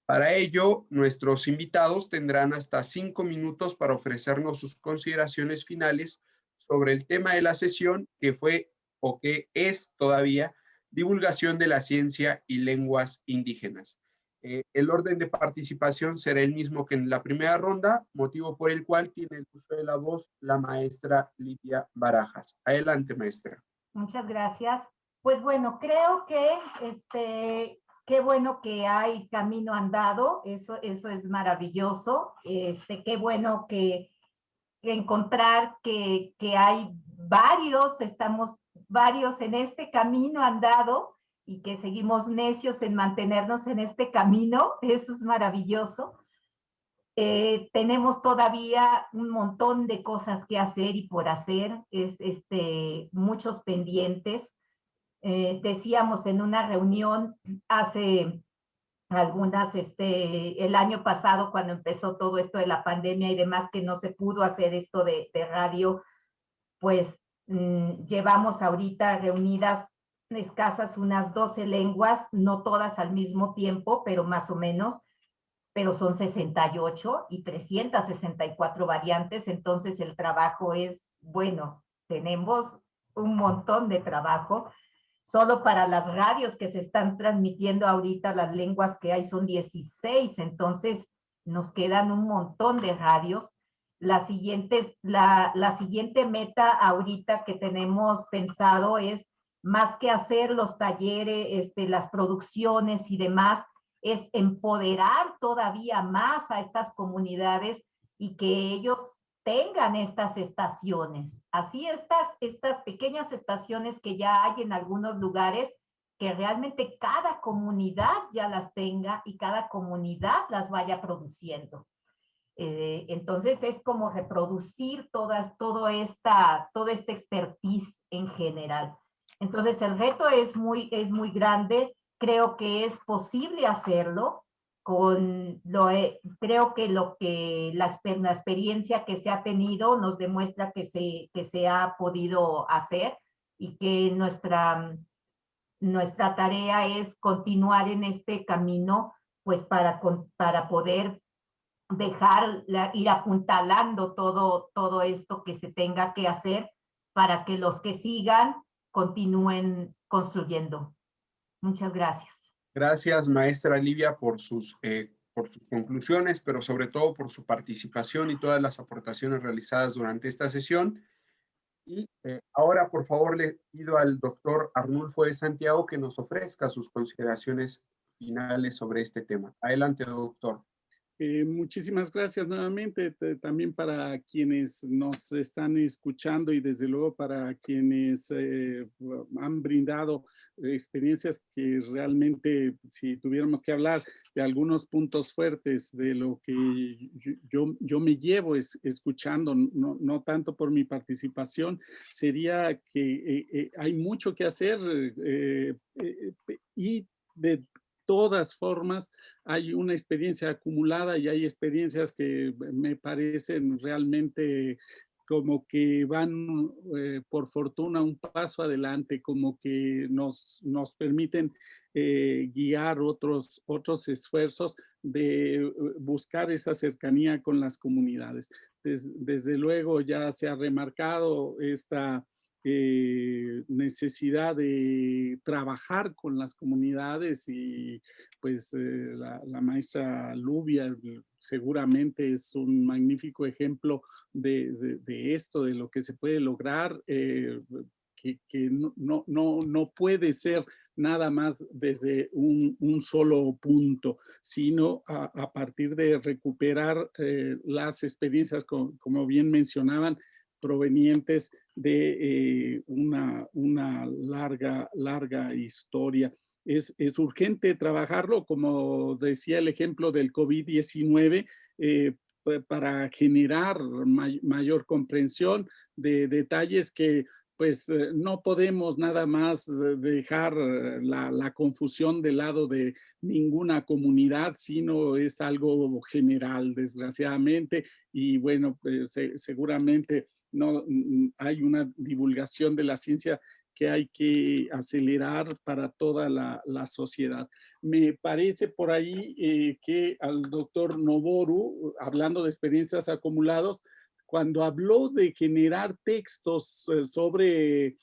Para ello, nuestros invitados tendrán hasta 5 minutos para ofrecernos sus consideraciones finales sobre el tema de la sesión, que fue o que es todavía divulgación de la ciencia y lenguas indígenas. El orden de participación será el mismo que en la primera ronda, motivo por el cual tiene el uso de la voz la maestra Livia Barajas. Adelante, maestra. Muchas gracias. Pues bueno, creo que qué bueno que hay camino andado, eso es maravilloso. Qué bueno que encontrar que hay estamos varios en este camino andado y que seguimos necios en mantenernos en este camino, eso es maravilloso. Tenemos todavía un montón de cosas que hacer y por hacer, muchos pendientes. Decíamos en una reunión hace el año pasado, cuando empezó todo esto de la pandemia y demás, que no se pudo hacer esto de radio, pues llevamos ahorita reunidas escasas unas 12 lenguas, no todas al mismo tiempo, pero más o menos, pero son 68 y 364 variantes, entonces el trabajo es, bueno, tenemos un montón de trabajo. Solo para las radios que se están transmitiendo ahorita, las lenguas que hay son 16, entonces nos quedan un montón de radios. La siguiente meta ahorita que tenemos pensado es, más que hacer los talleres, las producciones y demás, es empoderar todavía más a estas comunidades y que ellos tengan estas estaciones. Así estas pequeñas estaciones que ya hay en algunos lugares, que realmente cada comunidad ya las tenga y cada comunidad las vaya produciendo. Entonces es como reproducir toda esta expertise en general. Entonces el reto es muy grande. Creo que es posible hacerlo. Creo que la experiencia que se ha tenido nos demuestra que se ha podido hacer y que nuestra tarea es continuar en este camino, pues para poder ir apuntalando todo esto que se tenga que hacer para que los que sigan continúen construyendo. Muchas gracias. Gracias, maestra Livia, por sus conclusiones, pero sobre todo por su participación y todas las aportaciones realizadas durante esta sesión. Y ahora, por favor, le pido al doctor Arnulfo de Santiago que nos ofrezca sus consideraciones finales sobre este tema. Adelante, doctor. Muchísimas gracias nuevamente también para quienes nos están escuchando y desde luego para quienes han brindado experiencias que realmente, si tuviéramos que hablar de algunos puntos fuertes de lo que yo me llevo escuchando, no tanto por mi participación, sería que hay mucho que hacer y de todas formas hay una experiencia acumulada y hay experiencias que me parecen realmente como que van por fortuna un paso adelante, como que nos permiten guiar otros esfuerzos de buscar esa cercanía con las comunidades. Desde luego ya se ha remarcado esta necesidad de trabajar con las comunidades y pues la maestra Lubia seguramente es un magnífico ejemplo de esto, de lo que se puede lograr, que no puede ser nada más desde un solo punto, sino a partir de recuperar las experiencias, como bien mencionaban, provenientes de una larga historia. Es urgente trabajarlo, como decía el ejemplo del COVID-19, para generar mayor comprensión de detalles que pues no podemos nada más dejar la confusión del lado de ninguna comunidad, sino es algo general, desgraciadamente, y bueno, seguramente no hay una divulgación de la ciencia que hay que acelerar para toda la sociedad. Me parece por ahí que al doctor Noboru, hablando de experiencias acumuladas, cuando habló de generar textos sobre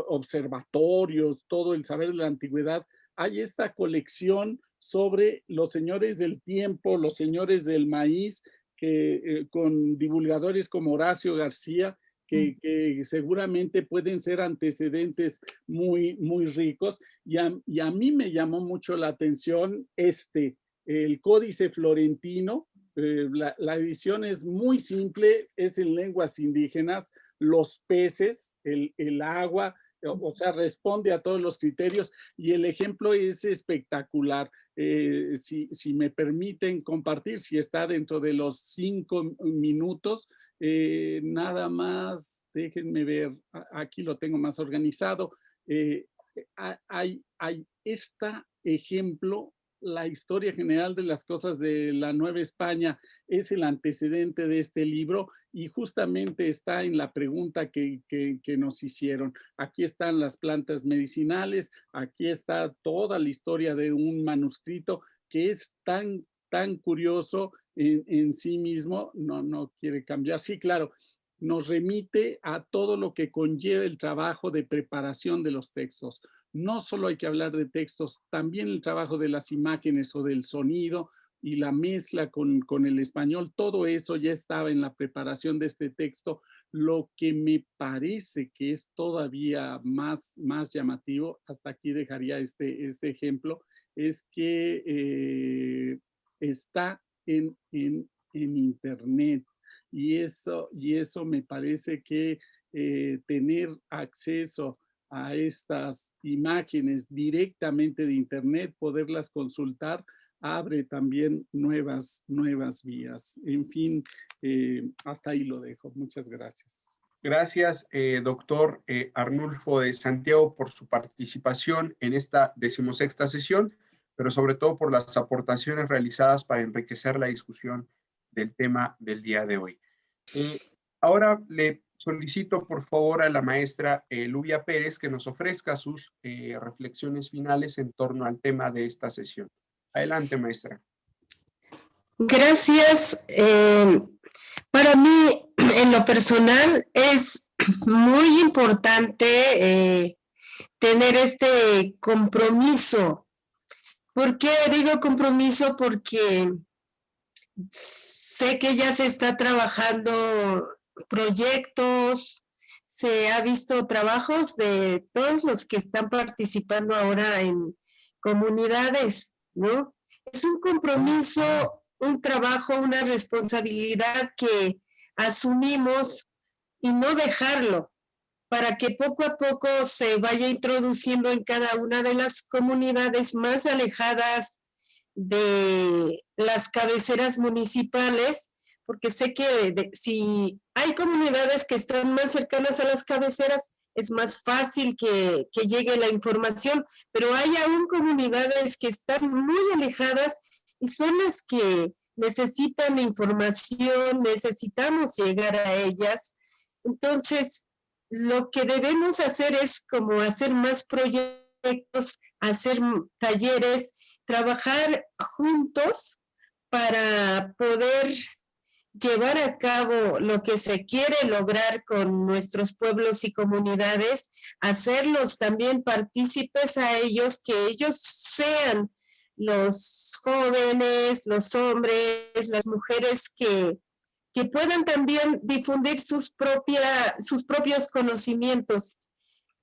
observatorios, todo el saber de la antigüedad, hay esta colección sobre los señores del tiempo, los señores del maíz, que con divulgadores como Horacio García, que seguramente pueden ser antecedentes muy ricos. Y a mí me llamó mucho la atención el Códice Florentino. La edición es muy simple, es en lenguas indígenas, los peces, el agua, o sea, responde a todos los criterios y el ejemplo es espectacular. Si me permiten compartir, si está dentro de los 5 minutos, nada más, déjenme ver, aquí lo tengo más organizado. Hay este ejemplo. La historia general de las cosas de la Nueva España es el antecedente de este libro y justamente está en la pregunta que nos hicieron. Aquí están las plantas medicinales, aquí está toda la historia de un manuscrito que es tan curioso en sí mismo, no quiere cambiar. Sí, claro, nos remite a todo lo que conlleva el trabajo de preparación de los textos. No solo hay que hablar de textos, también el trabajo de las imágenes o del sonido y la mezcla con el español, todo eso ya estaba en la preparación de este texto. Lo que me parece que es todavía más llamativo, hasta aquí dejaría este ejemplo, es que está en internet y eso me parece que tener acceso a estas imágenes directamente de internet, poderlas consultar, abre también nuevas vías. En fin, hasta ahí lo dejo. Muchas gracias. Gracias, doctor Arnulfo de Santiago, por su participación en esta 16ª sesión, pero sobre todo por las aportaciones realizadas para enriquecer la discusión del tema del día de hoy. Ahora le solicito por favor a la maestra Lubia Pérez que nos ofrezca sus reflexiones finales en torno al tema de esta sesión. Adelante, maestra. Gracias. Para mí, en lo personal, es muy importante tener este compromiso. ¿Por qué digo compromiso? Porque sé que ya se está trabajando proyectos, se ha visto trabajos de todos los que están participando ahora en comunidades, ¿no? es un compromiso, un trabajo, una responsabilidad que asumimos y no dejarlo, para que poco a poco se vaya introduciendo en cada una de las comunidades más alejadas de las cabeceras municipales, porque sé que si hay comunidades que están más cercanas a las cabeceras, es más fácil que llegue la información, pero hay aún comunidades que están muy alejadas y son las que necesitan información, necesitamos llegar a ellas. Entonces, lo que debemos hacer es como hacer más proyectos, hacer talleres, trabajar juntos para poder llevar a cabo lo que se quiere lograr con nuestros pueblos y comunidades, hacerlos también partícipes a ellos, que ellos sean los jóvenes, los hombres, las mujeres que puedan también difundir sus propios conocimientos.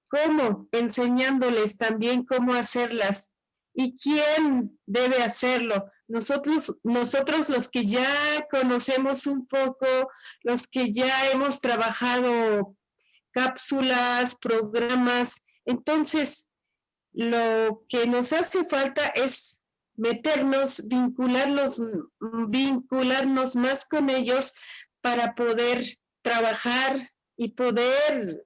¿Cómo? Enseñándoles también cómo hacerlas. ¿Y quién debe hacerlo? Nosotros los que ya conocemos un poco, los que ya hemos trabajado cápsulas, programas. Entonces, lo que nos hace falta es meternos, vincularnos más con ellos para poder trabajar y poder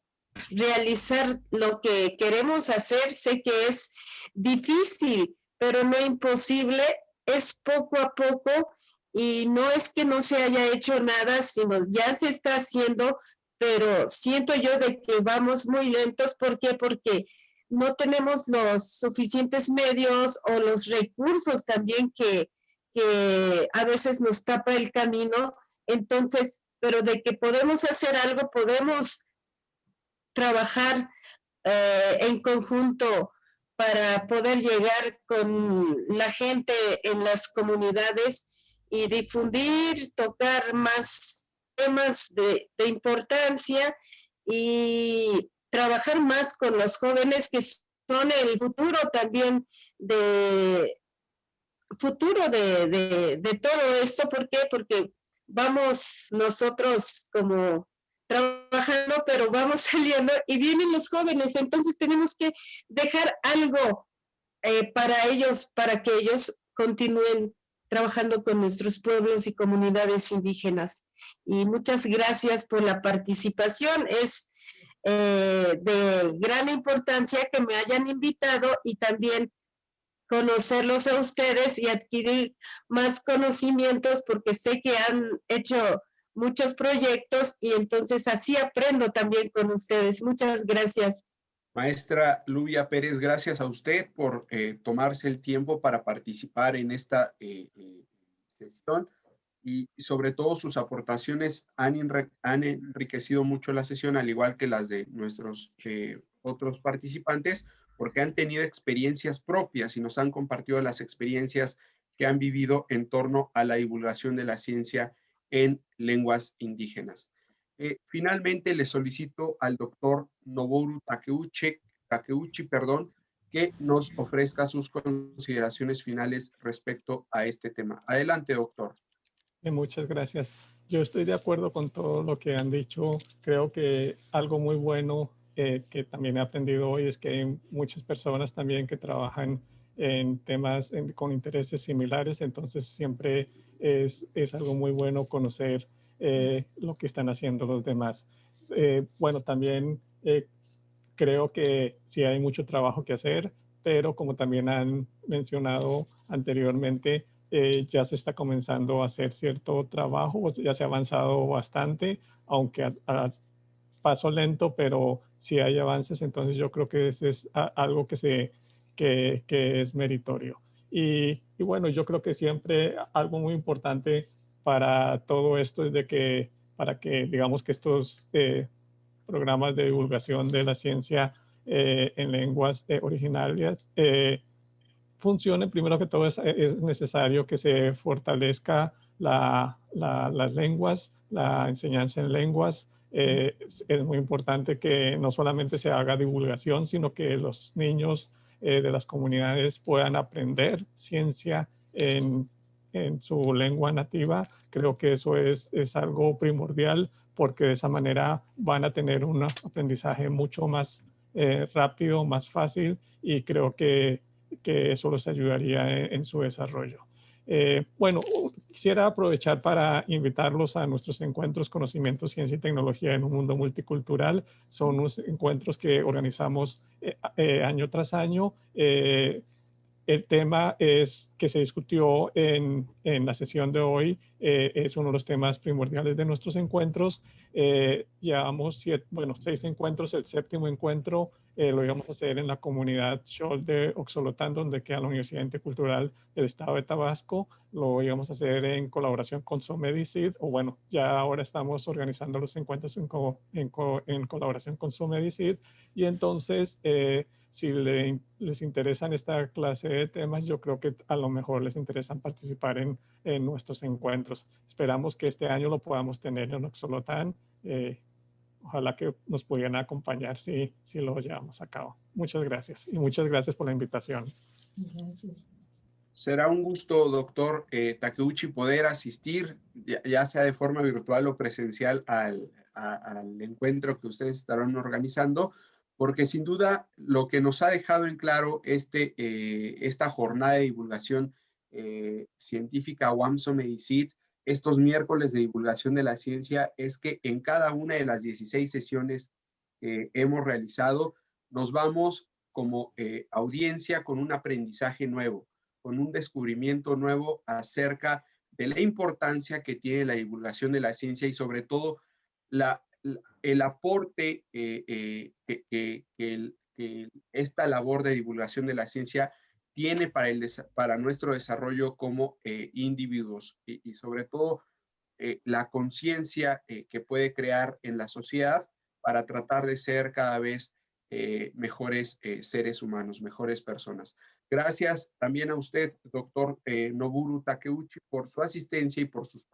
realizar lo que queremos hacer. Sé que es difícil, pero no imposible, es poco a poco y no es que no se haya hecho nada, sino ya se está haciendo, pero siento yo de que vamos muy lentos. ¿Por qué? Porque no tenemos los suficientes medios o los recursos también que a veces nos tapa el camino. Entonces, pero de que podemos hacer algo, podemos trabajar en conjunto para poder llegar con la gente en las comunidades y difundir, tocar más temas de importancia y trabajar más con los jóvenes, que son el futuro también de todo esto. ¿Por qué? Porque vamos nosotros como trabajando, pero vamos saliendo y vienen los jóvenes. Entonces tenemos que dejar algo para ellos, para que ellos continúen trabajando con nuestros pueblos y comunidades indígenas. Y muchas gracias por la participación. Es de gran importancia que me hayan invitado y también conocerlos a ustedes y adquirir más conocimientos, porque sé que han hecho muchos proyectos y entonces así aprendo también con ustedes. Muchas gracias. Maestra Luvia Pérez, gracias a usted por tomarse el tiempo para participar en esta sesión, y sobre todo sus aportaciones han enriquecido mucho la sesión, al igual que las de nuestros otros participantes, porque han tenido experiencias propias y nos han compartido las experiencias que han vivido en torno a la divulgación de la ciencia en lenguas indígenas. Finalmente, le solicito al doctor Noboru Takeuchi, que nos ofrezca sus consideraciones finales respecto a este tema. Adelante, doctor. Muchas gracias. Yo estoy de acuerdo con todo lo que han dicho. Creo que algo muy bueno que también he aprendido hoy es que hay muchas personas también que trabajan en temas con intereses similares, entonces siempre es algo muy bueno conocer lo que están haciendo los demás. Bueno, también creo que sí hay mucho trabajo que hacer, pero como también han mencionado anteriormente, ya se está comenzando a hacer cierto trabajo, ya se ha avanzado bastante, aunque a paso lento, pero sí hay avances. Entonces yo creo que eso es algo que es meritorio. Y bueno, yo creo que siempre algo muy importante para todo esto es para que digamos que estos programas de divulgación de la ciencia en lenguas originarias funcionen. Primero que todo es necesario que se fortalezca las lenguas, la enseñanza en lenguas. Es muy importante que no solamente se haga divulgación, sino que los niños de las comunidades puedan aprender ciencia en su lengua nativa. Creo que eso es algo primordial, porque de esa manera van a tener un aprendizaje mucho más rápido, más fácil, y creo que eso los ayudaría en su desarrollo. Bueno, quisiera aprovechar para invitarlos a nuestros encuentros Conocimiento, Ciencia y Tecnología en un Mundo Multicultural. Son unos encuentros que organizamos año tras año. El tema que se discutió en la sesión de hoy, es uno de los temas primordiales de nuestros encuentros. Llevamos 6 encuentros. El 7º encuentro lo íbamos a hacer en la comunidad Xol de Oxolotán, donde queda la Universidad Intercultural del Estado de Tabasco. Lo íbamos a hacer en colaboración con Somedicid, o bueno, ya ahora estamos organizando los encuentros en colaboración con Somedicid. Y entonces, si les interesan esta clase de temas, yo creo que a lo mejor les interesan participar en nuestros encuentros. Esperamos que este año lo podamos tener en Oxolotán. Ojalá que nos pudieran acompañar si lo llevamos a cabo. Muchas gracias, y muchas gracias por la invitación. Gracias. Será un gusto, doctor Takeuchi, poder asistir, ya sea de forma virtual o presencial, al encuentro que ustedes estarán organizando, porque sin duda lo que nos ha dejado en claro esta jornada de divulgación científica UAM Somedicid, estos miércoles de divulgación de la ciencia, es que en cada una de las 16 sesiones que hemos realizado, nos vamos como audiencia con un aprendizaje nuevo, con un descubrimiento nuevo acerca de la importancia que tiene la divulgación de la ciencia, y sobre todo el aporte que esta labor de divulgación de la ciencia tiene para nuestro desarrollo como individuos, y sobre todo la conciencia que puede crear en la sociedad para tratar de ser cada vez mejores seres humanos, mejores personas. Gracias también a usted, doctor Noburu Takeuchi, por su asistencia y por sus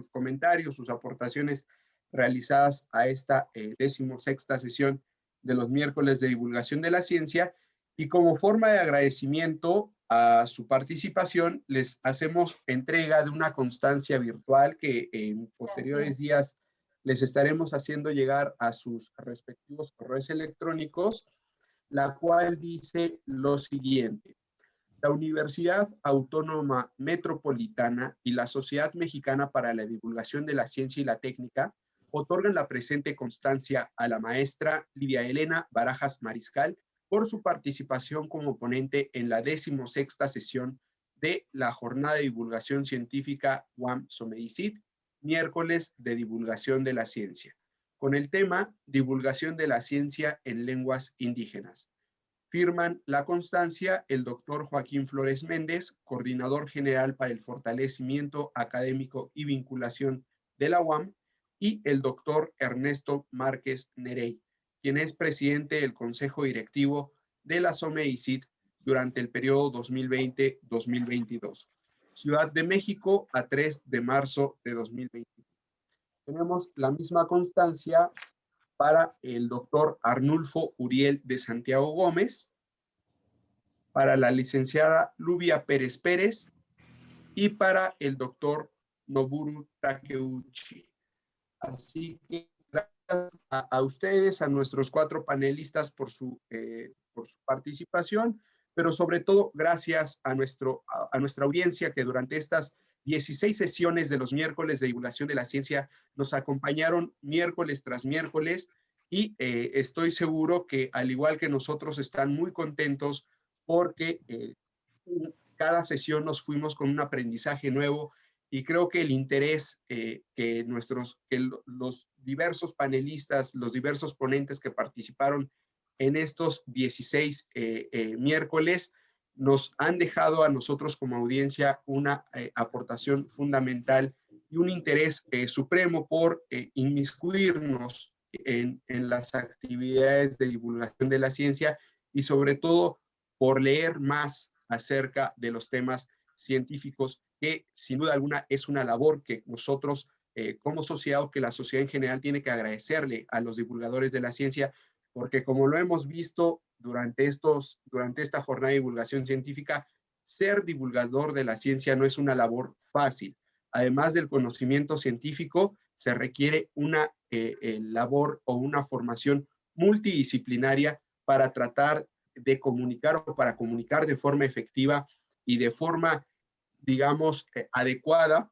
comentarios, sus aportaciones realizadas a esta 16ª sesión de los miércoles de divulgación de la ciencia. Y como forma de agradecimiento a su participación, les hacemos entrega de una constancia virtual que en posteriores días les estaremos haciendo llegar a sus respectivos correos electrónicos, la cual dice lo siguiente: la Universidad Autónoma Metropolitana y la Sociedad Mexicana para la Divulgación de la Ciencia y la Técnica otorgan la presente constancia a la maestra Livia Elena Barajas Mariscal por su participación como ponente en la 16ª sesión de la Jornada de Divulgación Científica UAM Somedicid, miércoles de divulgación de la ciencia, con el tema Divulgación de la ciencia en lenguas indígenas. Firman la constancia el doctor Joaquín Flores Méndez, coordinador general para el fortalecimiento académico y vinculación de la UAM, y el doctor Ernesto Márquez Nerey, quien es presidente del Consejo Directivo de la Somedicid durante el periodo 2020-2022. Ciudad de México, a 3 de marzo de 2020. Tenemos la misma constancia para el doctor Arnulfo Uriel de Santiago Gómez, para la licenciada Lubia Pérez Pérez y para el doctor Noburu Takeuchi. Así que gracias a ustedes, a nuestros 4 panelistas por su participación, pero sobre todo gracias a nuestra audiencia que durante estas 16 sesiones de los miércoles de divulgación de la ciencia nos acompañaron miércoles tras miércoles, y estoy seguro que al igual que nosotros están muy contentos porque cada sesión nos fuimos con un aprendizaje nuevo. Y creo que el interés que los diversos panelistas, los diversos ponentes que participaron en estos 16 miércoles, nos han dejado a nosotros como audiencia una aportación fundamental y un interés supremo por inmiscuirnos en las actividades de divulgación de la ciencia, y sobre todo por leer más acerca de los temas científicos, que sin duda alguna es una labor que nosotros como sociedad, o que la sociedad en general, tiene que agradecerle a los divulgadores de la ciencia, porque como lo hemos visto durante esta jornada de divulgación científica, ser divulgador de la ciencia no es una labor fácil. Además del conocimiento científico, se requiere una labor o una formación multidisciplinaria para tratar de comunicar o para comunicar de forma efectiva y de forma, digamos, adecuada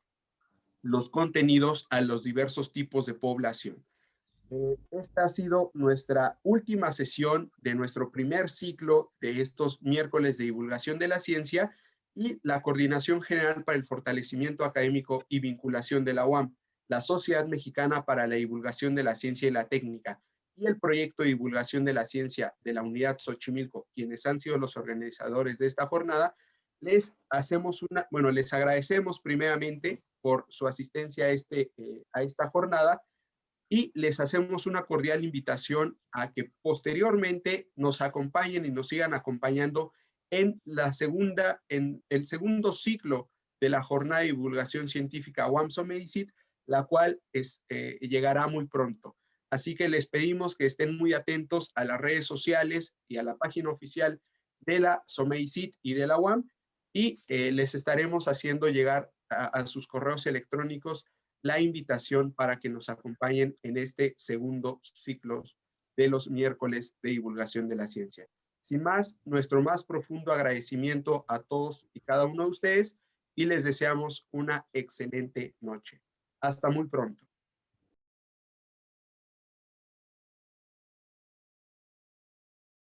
los contenidos a los diversos tipos de población. Esta ha sido nuestra última sesión de nuestro primer ciclo de estos miércoles de divulgación de la ciencia y la Coordinación General para el Fortalecimiento Académico y Vinculación de la UAM, la Sociedad Mexicana para la Divulgación de la Ciencia y la Técnica y el Proyecto de Divulgación de la Ciencia de la Unidad Xochimilco, quienes han sido los organizadores de esta jornada, les agradecemos primeramente por su asistencia a esta jornada y les hacemos una cordial invitación a que posteriormente nos acompañen y nos sigan acompañando en el segundo ciclo de la jornada de divulgación científica UAM SOMEICIT, la cual llegará muy pronto. Así que les pedimos que estén muy atentos a las redes sociales y a la página oficial de la SOMEICIT y de la UAM, y les estaremos haciendo llegar a sus correos electrónicos la invitación para que nos acompañen en este segundo ciclo de los miércoles de divulgación de la ciencia. Sin más, nuestro más profundo agradecimiento a todos y cada uno de ustedes y les deseamos una excelente noche. Hasta muy pronto.